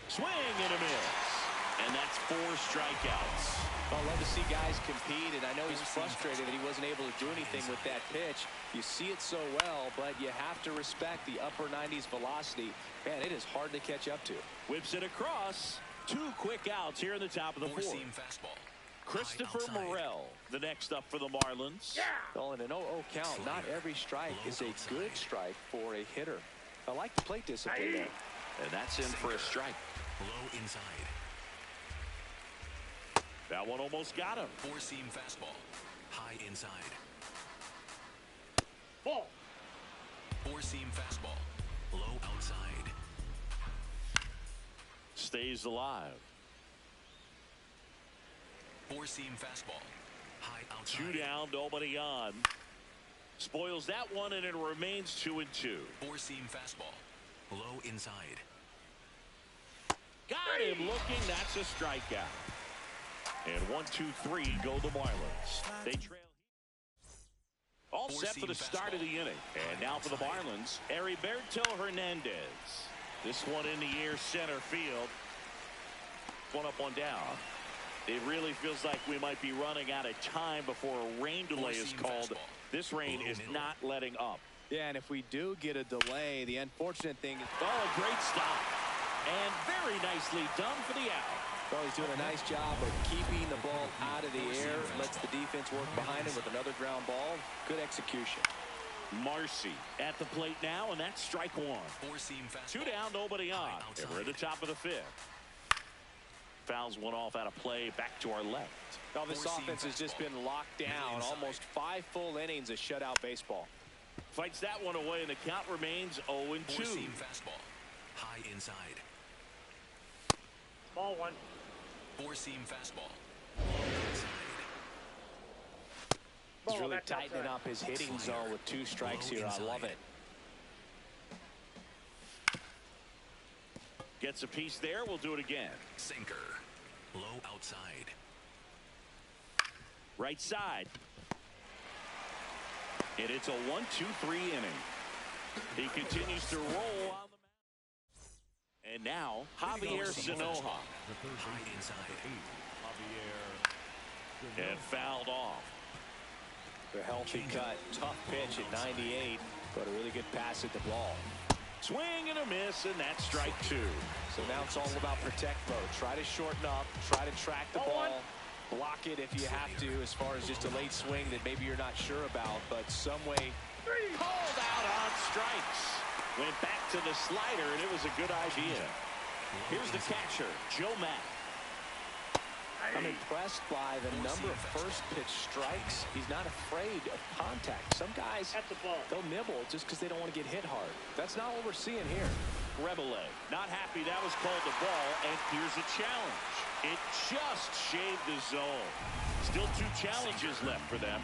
Swing and a miss. And that's 4 strikeouts. I love to see guys compete, and I know he's frustrated that he wasn't able to do anything with that pitch. You see it so well, but you have to respect the upper 90s velocity. Man, it is hard to catch up to. Whips it across. 2 quick outs here in the top of the fourth. Four-seam fastball. Christopher Morel, the next up for the Marlins. Well, in an 0-0 count, not every strike is a good strike for a hitter. I like the plate discipline there. And that's in for a strike. Low inside. That one almost got him. Four-seam fastball. High inside. Ball. Four-seam fastball. Low outside. Stays alive. Four-seam fastball. High outside. 2 down, nobody on. Spoils that one, and it remains 2-2. Four-seam fastball. Low inside. Got him looking. That's a strikeout. And 1-2-3 go the Marlins. They trail. All set for the start of the inning. And now for the Marlins, Heriberto Hernandez. This one in the air, center field. One up, one down. It really feels like we might be running out of time before a rain delay is called. This rain is not letting up. Yeah, and if we do get a delay, the unfortunate thing is... Oh, a great stop. And very nicely done for the out. Well, he's doing a nice job of keeping the ball out of the air. Lets the defense work behind him with another ground ball. Good execution. Marcy at the plate now, and that's strike one. Four-seam fastball. 2 down, nobody on. And we're at the top of the 5th. Fouls one off out of play, back to our left. Now this offense has just been locked down. Almost 5 full innings of shutout baseball. Fights that one away, and the count remains 0-2. Four-seam fastball. High inside. Ball one. Four-seam fastball. He's really tightening up his hitting zone with 2 strikes here. I love it. Gets a piece there. We'll do it again. Sinker. Low outside. Right side. And it's a 1-2-3 inning. He continues to roll on the mound. And now, Javier Sanoja. High inside. And fouled off. A healthy cut. Tough pitch at 98, but a really good pass at the ball. Swing and a miss, and that's strike 2. So now it's all about protect mode. Try to shorten up, try to track the ball, block it if you have to, as far as just a late swing that maybe you're not sure about, but some way. Called out on strikes. Went back to the slider, and it was a good idea. Here's the catcher, Joe Mack. I'm impressed by the number of first pitch strikes. He's not afraid of contact. Some guys, they'll nibble just because they don't want to get hit hard. That's not what we're seeing here. Rebele, not happy that was called the ball, and here's a challenge. It just shaved the zone. Still 2 challenges left for them.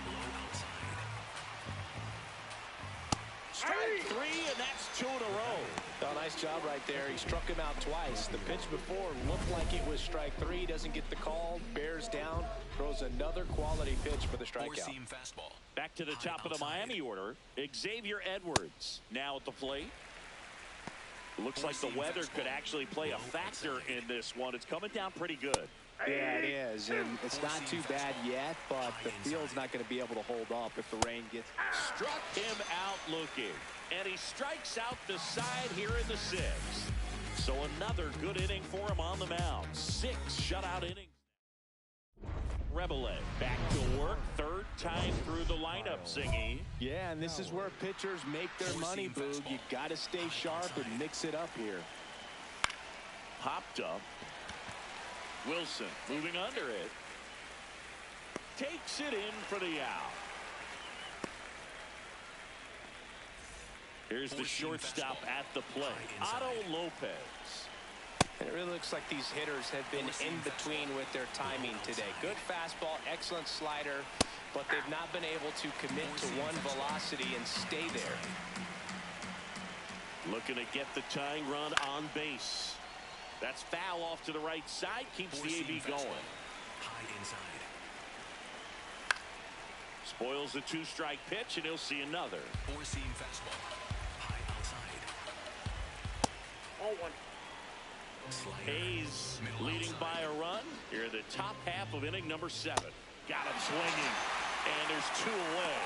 Strike 3, and that's 2 in a row. Oh, nice job right there. He struck him out twice. The pitch before looked like it was strike 3. Doesn't get the call. Bears down. Throws another quality pitch for the strikeout. Four-seam fastball. Back to the top of the Miami order. Xavier Edwards now at the plate. Looks like the weather could actually play a factor in this one. It's coming down pretty good. Yeah, it is, and it's not too bad yet, but the field's not going to be able to hold up if the rain gets. Struck him out looking, and he strikes out the side here in the 6th. So another good inning for him on the mound. 6 shutout innings. Rebele back to work, 3rd time through the lineup, Zingy. Yeah, and this is where pitchers make their money, Boog. You got to stay sharp and mix it up here. Popped up. Wilson moving under it. Takes it in for the out. Here's the shortstop at the plate, Otto Lopez. And it really looks like these hitters have been in between with their timing today. Good fastball, excellent slider, but they've not been able to commit to one velocity and stay there. Looking to get the tying run on base. That's foul off to the right side, keeps the AB going. High inside. Spoils the two-strike pitch, and he'll see another. Four-seam fastball. High outside. 0-1. Hayes leading by a run here in the top half of inning number 7. Got him swinging, and there's 2 away.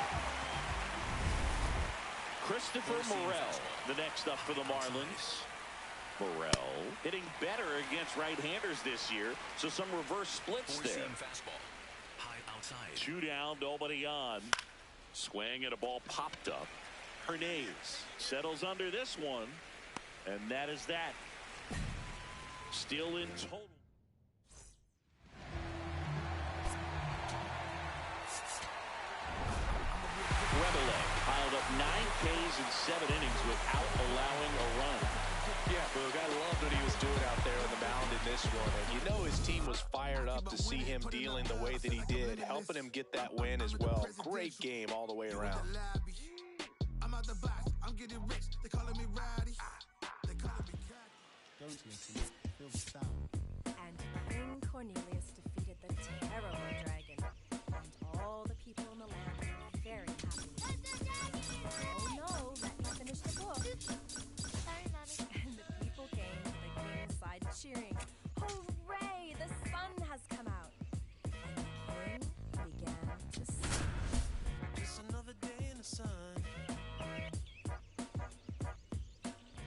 Christopher Morel, the next up for the Marlins. Morel hitting better against right-handers this year, so some reverse splits there. Fastball. High outside. 2 down, nobody on. Swing and a ball popped up. Hernandez settles under this one, and that is that. Still in total. Rebele piled up 9 Ks in 7 innings without allowing a run. Yeah, Boog, I loved what he was doing out there on the mound in this one. And you know his team was fired up to see him dealing the way that he did, helping him get that win as well. Great game all the way around. I'm out the box. I'm getting rich. They calling me Rowdy. They calling me Cat. Don't listen. Feel the sound. And King Cornelius defeated the terrible dragon. And all the people in the land were very happy. Oh no, let me finish the book. Sorry, Mommy. And the people came to the king's side cheering. Hooray! The sun has come out. And the king began to sing. Just another day in the sun.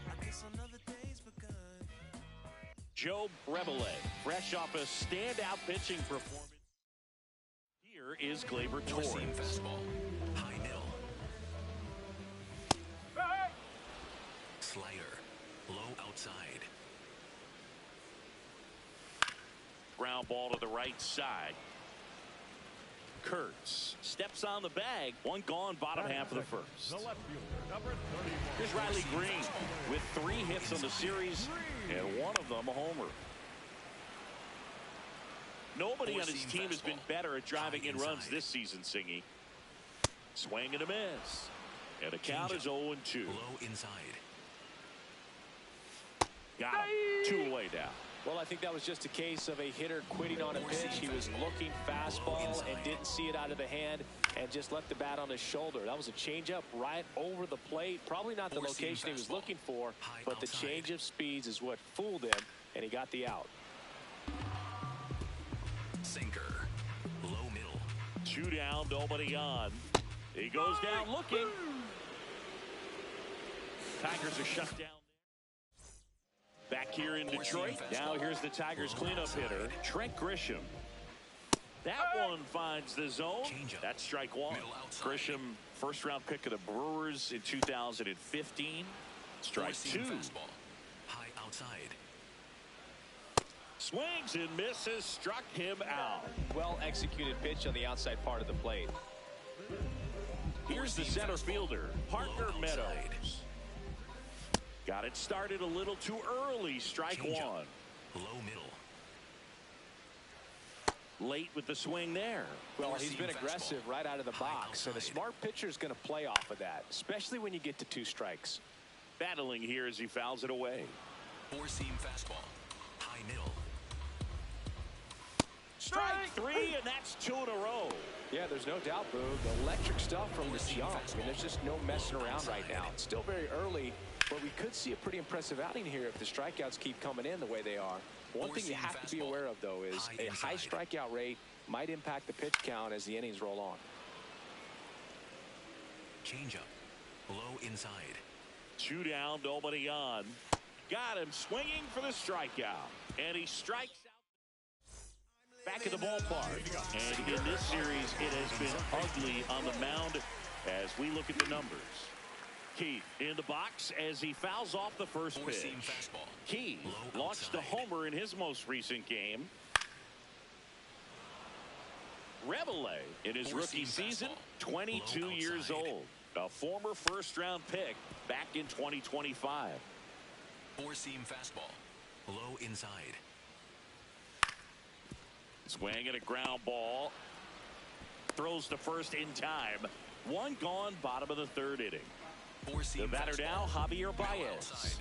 I guess another day's begun. Joe Rebele, fresh off a standout pitching performance. Here is Gleyber Torres. Four-seam fastball. High middle. Slider. Low outside. Ground ball to the right side. Kurtz steps on the bag. 1 gone, bottom half of the first. The left fielder, number 31. Here's Riley Green with 3 hits on the series, and 1 of them a homer. Nobody on his team has been better at driving in runs this season, Singy. Swing and a miss. And the count is 0-2. Low inside. Got him. 2 away now. Well, I think that was just a case of a hitter quitting on a pitch. He was looking fastball and didn't see it out of the hand and just left the bat on his shoulder. That was a changeup right over the plate. Probably not the location he was looking for, but the change of speeds is what fooled him, and he got the out. Sinker. Low middle. 2 down, nobody on. He goes down looking. Tigers are shut down. Back here in Detroit. Now here's the Tigers cleanup hitter, Trent Grisham. That one finds the zone. That's strike 1. Grisham, first-round pick of the Brewers in 2015. Strike 2. High outside. Swings and misses, struck him out. Well-executed pitch on the outside part of the plate. Here's the center fielder, Parker Meadows. Got it started a little too early. Strike 1. Low middle. Late with the swing there. Well, he's been aggressive right out of the box, and a smart pitcher is going to play off of that, especially when you get to 2 strikes. Battling here as he fouls it away. Four-seam fastball. High middle. Strike 3, and that's 2 in a row. Yeah, there's no doubt, Boog. Electric stuff from the jump. I mean, there's just no messing around right now. It's still very early, but we could see a pretty impressive outing here if the strikeouts keep coming in the way they are. One thing you have to be aware of, though, is a high strikeout rate might impact the pitch count as the innings roll on. Changeup. Low inside. 2 down, nobody on. Got him swinging for the strikeout. And he strikes out. Back at the ballpark. And in this series, it has been ugly on the mound as we look at the numbers. Keith in the box as he fouls off the first pitch. Keith launched a homer in his most recent game. Rebele in his rookie season, 22 years old. A former first-round pick back in 2025. Four-seam fastball. Low inside. Swing and a ground ball. Throws to first in time. One gone, bottom of the third inning. The batter now, Javier Baez.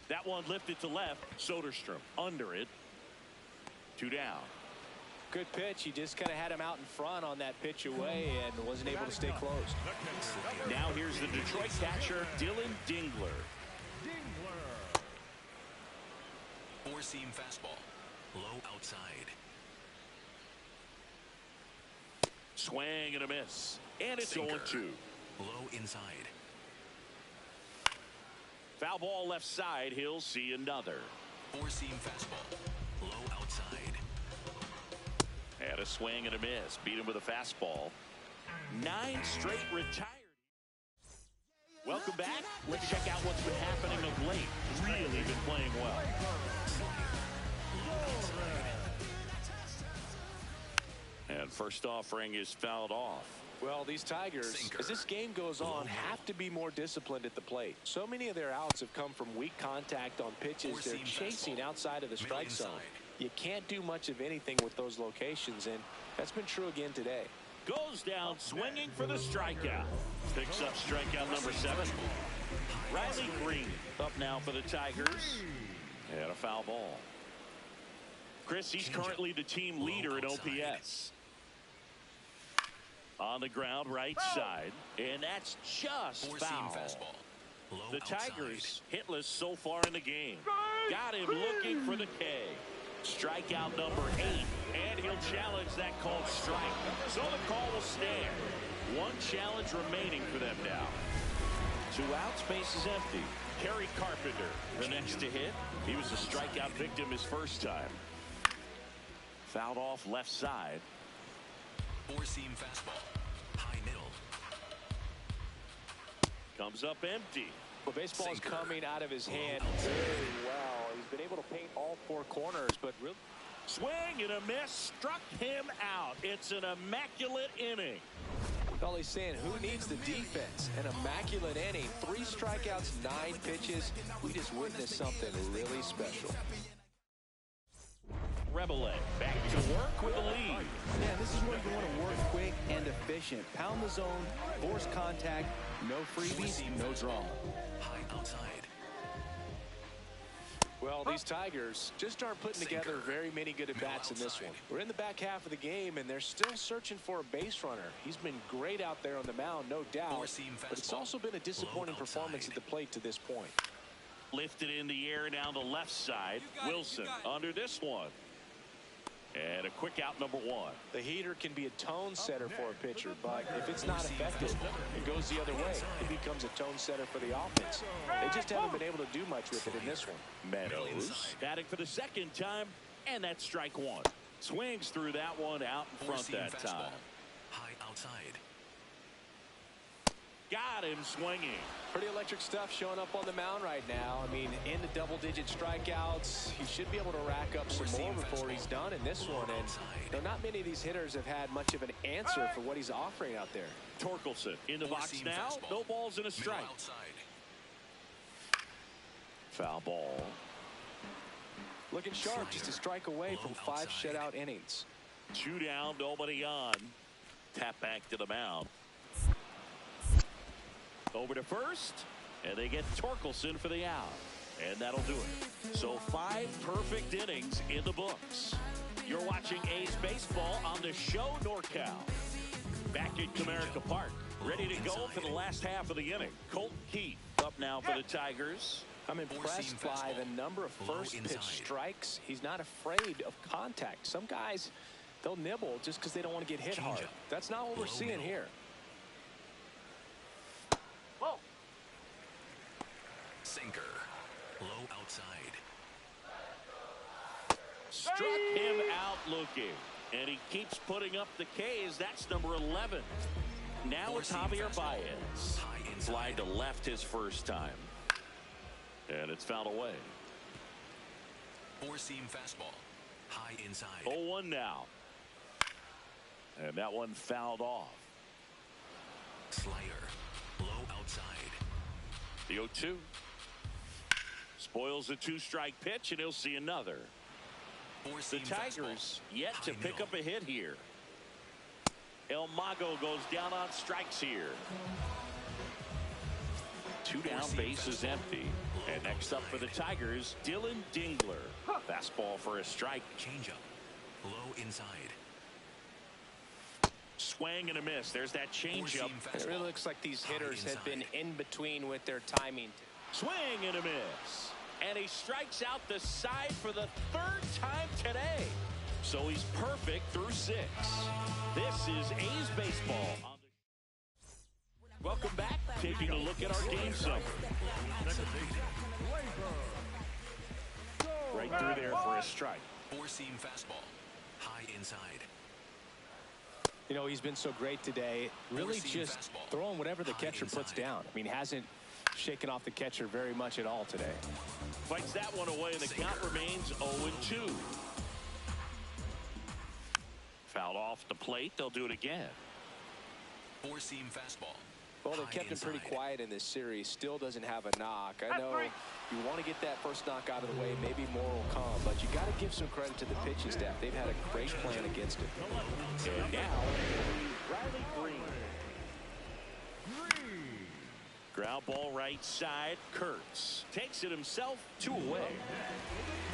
That one lifted to left. Soderstrom under it. 2 down. Good pitch. He just kind of had him out in front on that pitch away and wasn't able to stay close. Now here's the Detroit catcher, Dylan Dingler. Four-seam fastball. Low outside. Swing and a miss. And it's 0-2. Low inside. Foul ball left side. He'll see another. Four-seam fastball. Low outside. And a swing and a miss. Beat him with a fastball. 9 straight retired. Welcome back. Let's check out what's been happening of late. Really been playing well. And first offering is fouled off. Well, these Tigers, as this game goes on, have to be more disciplined at the plate. So many of their outs have come from weak contact on pitches they're chasing outside of the strike zone. You can't do much of anything with those locations, and that's been true again today. Goes down swinging for the strikeout. Picks up strikeout number 7. Riley Green up now for the Tigers. And a foul ball. Chris, he's currently the team leader in OPS. On the ground, right side. And that's just foul. The Tigers hitless so far in the game. Got him looking for the K. Strikeout number 8. And he'll challenge that called strike. So the call will stand. 1 challenge remaining for them now. 2 outs, base is empty. Kerry Carpenter, the next to hit. He was a strikeout victim his first time. Fouled off left side. Four-seam fastball. High middle. Comes up empty. Well, baseball is coming out of his hand very well. He's been able to paint all 4 corners, but really... Swing and a miss. Struck him out. It's an immaculate inning. Well, he's saying, who needs the defense? An immaculate inning. 3 strikeouts, 9 pitches. We just witnessed something really special. Rebele back to work with the lead. Yeah, this is where you want to work quick and efficient. Pound the zone, force contact, no freebies, no draw. High outside. Well, these Tigers just aren't putting together very many good at-bats in this one. We're in the back half of the game, and they're still searching for a base runner. He's been great out there on the mound, no doubt, but it's also been a disappointing performance at the plate to this point. Lifted in the air down the left side. Wilson under this one. And a quick out number 1. The heater can be a tone setter for a pitcher, but if it's not effective, it goes the other way. It becomes a tone setter for the offense. They just haven't been able to do much with it in this one. Meadows batting for the second time, and that's strike 1. Swings through that one out in front that time. High outside. Got him swinging. Pretty electric stuff showing up on the mound right now. I mean, in the double-digit strikeouts, he should be able to rack up some more before he's done in this one. And not many of these hitters have had much of an answer for what he's offering out there. Torkelson in the box now. No balls and a strike. Foul ball. Looking sharp, just a strike away from 5 shutout innings. 2 down, nobody on. Tap back to the mound. Over to first, and they get Torkelson for the out. And that'll do it. So 5 perfect innings in the books. You're watching A's baseball on the show NorCal. Back in Comerica Park, ready to go for the last half of the inning. Colton Keith up now for the Tigers. I'm impressed by the number of first pitch strikes. He's not afraid of contact. Some guys, they'll nibble just because they don't want to get hit hard. That's not what we're seeing here. Sinker. Low outside. Struck him out looking. And he keeps putting up the K's. That's number 11. Now it's Javier Baez. Fly to left his first time. And it's fouled away. Four-seam fastball. High inside. 0-1 now. And that one fouled off. Slider. Low outside. The 0-2. Spoils the 2-strike pitch, and he'll see another. The Tigers yet to pick up a hit here. El Mago goes down on strikes here. 2 down, base is empty. And next up for the Tigers, Dylan Dingler. Fastball for a strike. Changeup. Low inside. Swing and a miss. There's that changeup. It really looks like these hitters have been in between with their timing. Swing and a miss. And he strikes out the side for the 3rd time today. So he's perfect through 6. This is A's baseball. Welcome back. Taking a look at our game summary. Right through there for a strike. 4-seam fastball. High inside. You know, he's been so great today. Really just throwing whatever the catcher puts down. I mean, hasn't shaken off the catcher very much at all today. Fights that one away, and the count remains 0-2. Fouled off the plate. They'll do it again. 4-seam fastball. Well, they kept him pretty quiet in this series. Still doesn't have a knock. I know you want to get that first knock out of the way. Maybe more will come, but you got to give some credit to the pitching staff. They've had a great plan against it. And now, Riley Green. Ground ball right side. Kurtz takes it himself. 2 away.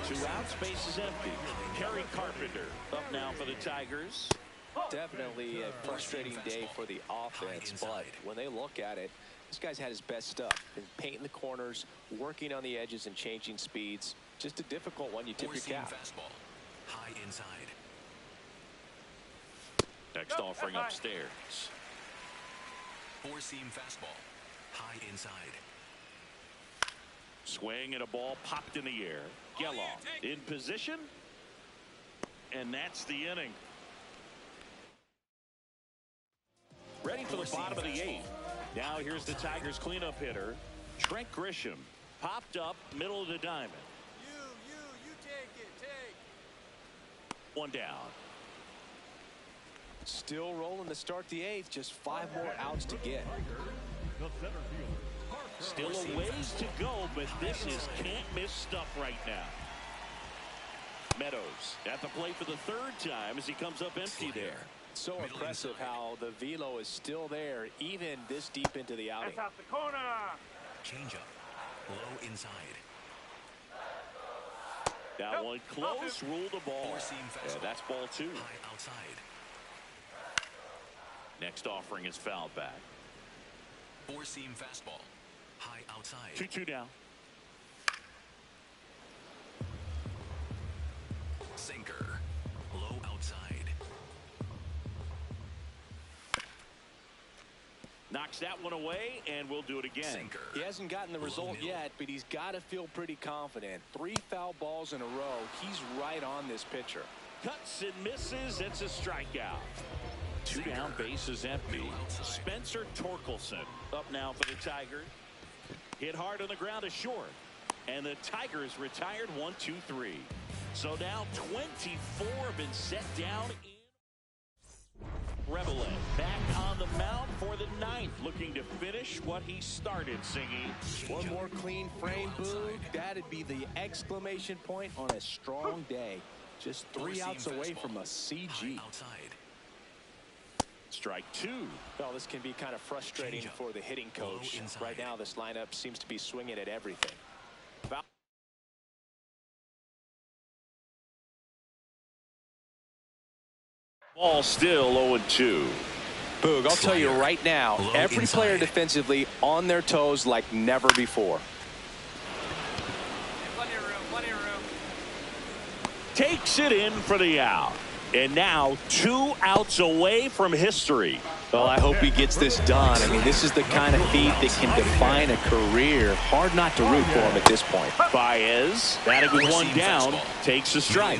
2 outs. Base is empty. Perry Carpenter up now for the Tigers. Definitely a frustrating day for the offense, but when they look at it, this guy's had his best stuff. Been painting the corners, working on the edges, and changing speeds. Just a difficult one. You tip your cap. Fastball. High inside. Next offering upstairs. 4-seam fastball. High inside. Swing and a ball popped in the air. Geloff in position. And that's the inning. Ready for the bottom of the 8th. Now here's the Tigers cleanup hitter, Trent Grisham. Popped up, middle of the diamond. You take it, take. 1 down. Still rolling to start the 8th. Just 5 more outs to get. Still a ways to go, but this is can't miss stuff right now. Meadows at the plate for the 3rd time as he comes up empty there. So impressive how the velo is still there even this deep into the outing. That's out the corner. Changeup. Low inside. That one close. Ruled the ball. 4-seam fastball. Yeah, that's ball 2. High outside. Next offering is fouled back. 4-seam fastball. High outside. 2-2 down. Sinker. Low outside. Knocks that one away, and we'll do it again. Sinker. He hasn't gotten the result yet, but he's got to feel pretty confident. 3 foul balls in a row. He's right on this pitcher. Cuts and misses. It's a strikeout. 2 down, base is empty. Spencer Torkelson up now for the Tigers. Hit hard on the ground is short. And the Tigers retired 1-2-3. So now 24 have been set down in. Reveille back on the mound for the 9th, looking to finish what he started singing. One more clean frame, Boog. That'd be the exclamation point on a strong day. Just 3 outs away from a CG. Strike 2. Well, this can be kind of frustrating for the hitting coach. Right now, this lineup seems to be swinging at everything. Ball still 0-2. Boog, I'll tell you right now, every player defensively on their toes like never before. Plenty of room. Takes it in for the out. And now 2 outs away from history. Well, I hope he gets this done. I mean, this is the kind of feat that can define a career. Hard not to root for him at this point. Baez, batting with 1 down, takes a strike.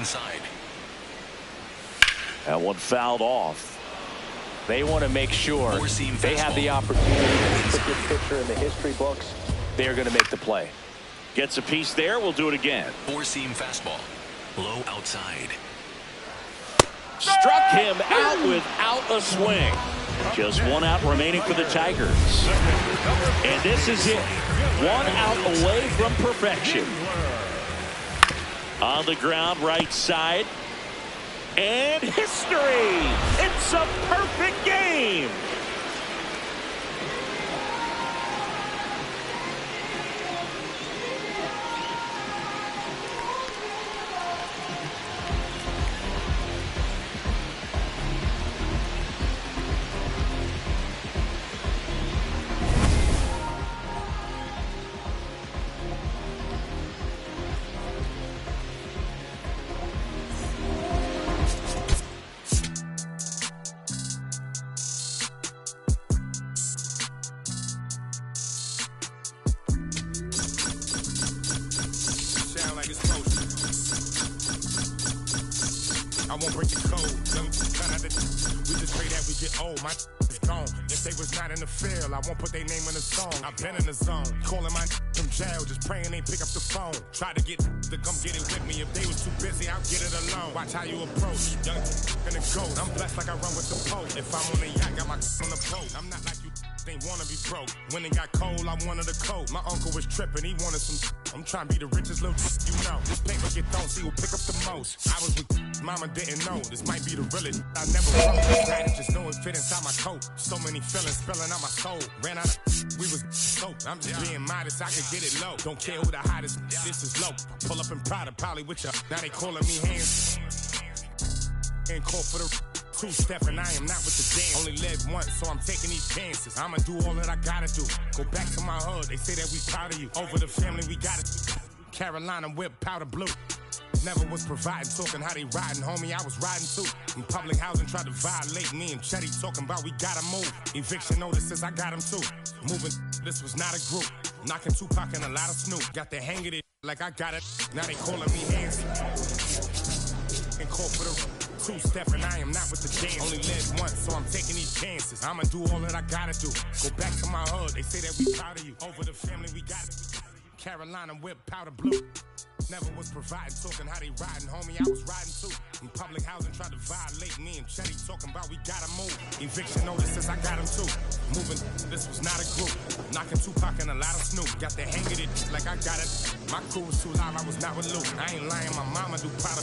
That one fouled off. They want to make sure they have the opportunity to put this pitcher in the history books. They're going to make the play. Gets a piece there. We'll do it again. 4-seam fastball. Low outside. Struck him out without a swing. Just one out remaining for the Tigers. And this is it. One out away from perfection. On the ground, right side. And history! It's a perfect game! I won't break the code. We just pray that we get old. My is gone. If they was not in the field, I won't put their name in the song. I've been in the zone. Calling my from jail, just praying they pick up the phone. Try to get to come get it with me. If they was too busy, I'll get it alone. Watch how you approach. Young in the ghost. I'm blessed like I run with the post. If I'm on the yacht, got my on the boat. I'm not like you. They wanna be broke. When it got cold, I wanted a coat. My uncle was tripping, he wanted some. I'm trying to be the richest little you know. This paper get thrown, see who pick up the most. I was with mama, didn't know. This might be the realest I never wrote. Glad it just know it fit inside my coat. So many feelings spilling out my soul. Ran out of we was soaked. I'm just being modest, I could get it low. Don't care who the hottest, this is low. Pull up in Prada, probably with ya. Now they calling me hands. And call for the two-step, and I am not with the dance. Only live once, so I'm taking these chances. I'ma do all that I gotta do. Go back to my hood, they say that we proud of you. Over the family, we got it. Carolina whip, powder blue. Never was providing, talking how they riding, homie, I was riding too. In public housing, tried to violate me and Chetty talking about we gotta move. Eviction notices, I got them too. Moving, this was not a group. Knocking Tupac and a lot of Snoop. Got the hang of it like I got it. Now they calling me hands. And call for the two-step, and I am not with the dance. Only live once, so I'm taking these chances. I'ma do all that I gotta do. Go back to my hood, they say that we proud of you. Over the family, we got it. Carolina whip, powder blue. Never was providing, talking how they riding, homie, I was riding too. In public housing, tried to violate me and Chetty talking about we gotta move. Eviction notices, I got them too. Moving, this was not a group. Knocking Tupac and a lot of Snoop. Got the hang of it like I got it. My crew was too loud, I was not with Luke. I ain't lying, my mama do powder.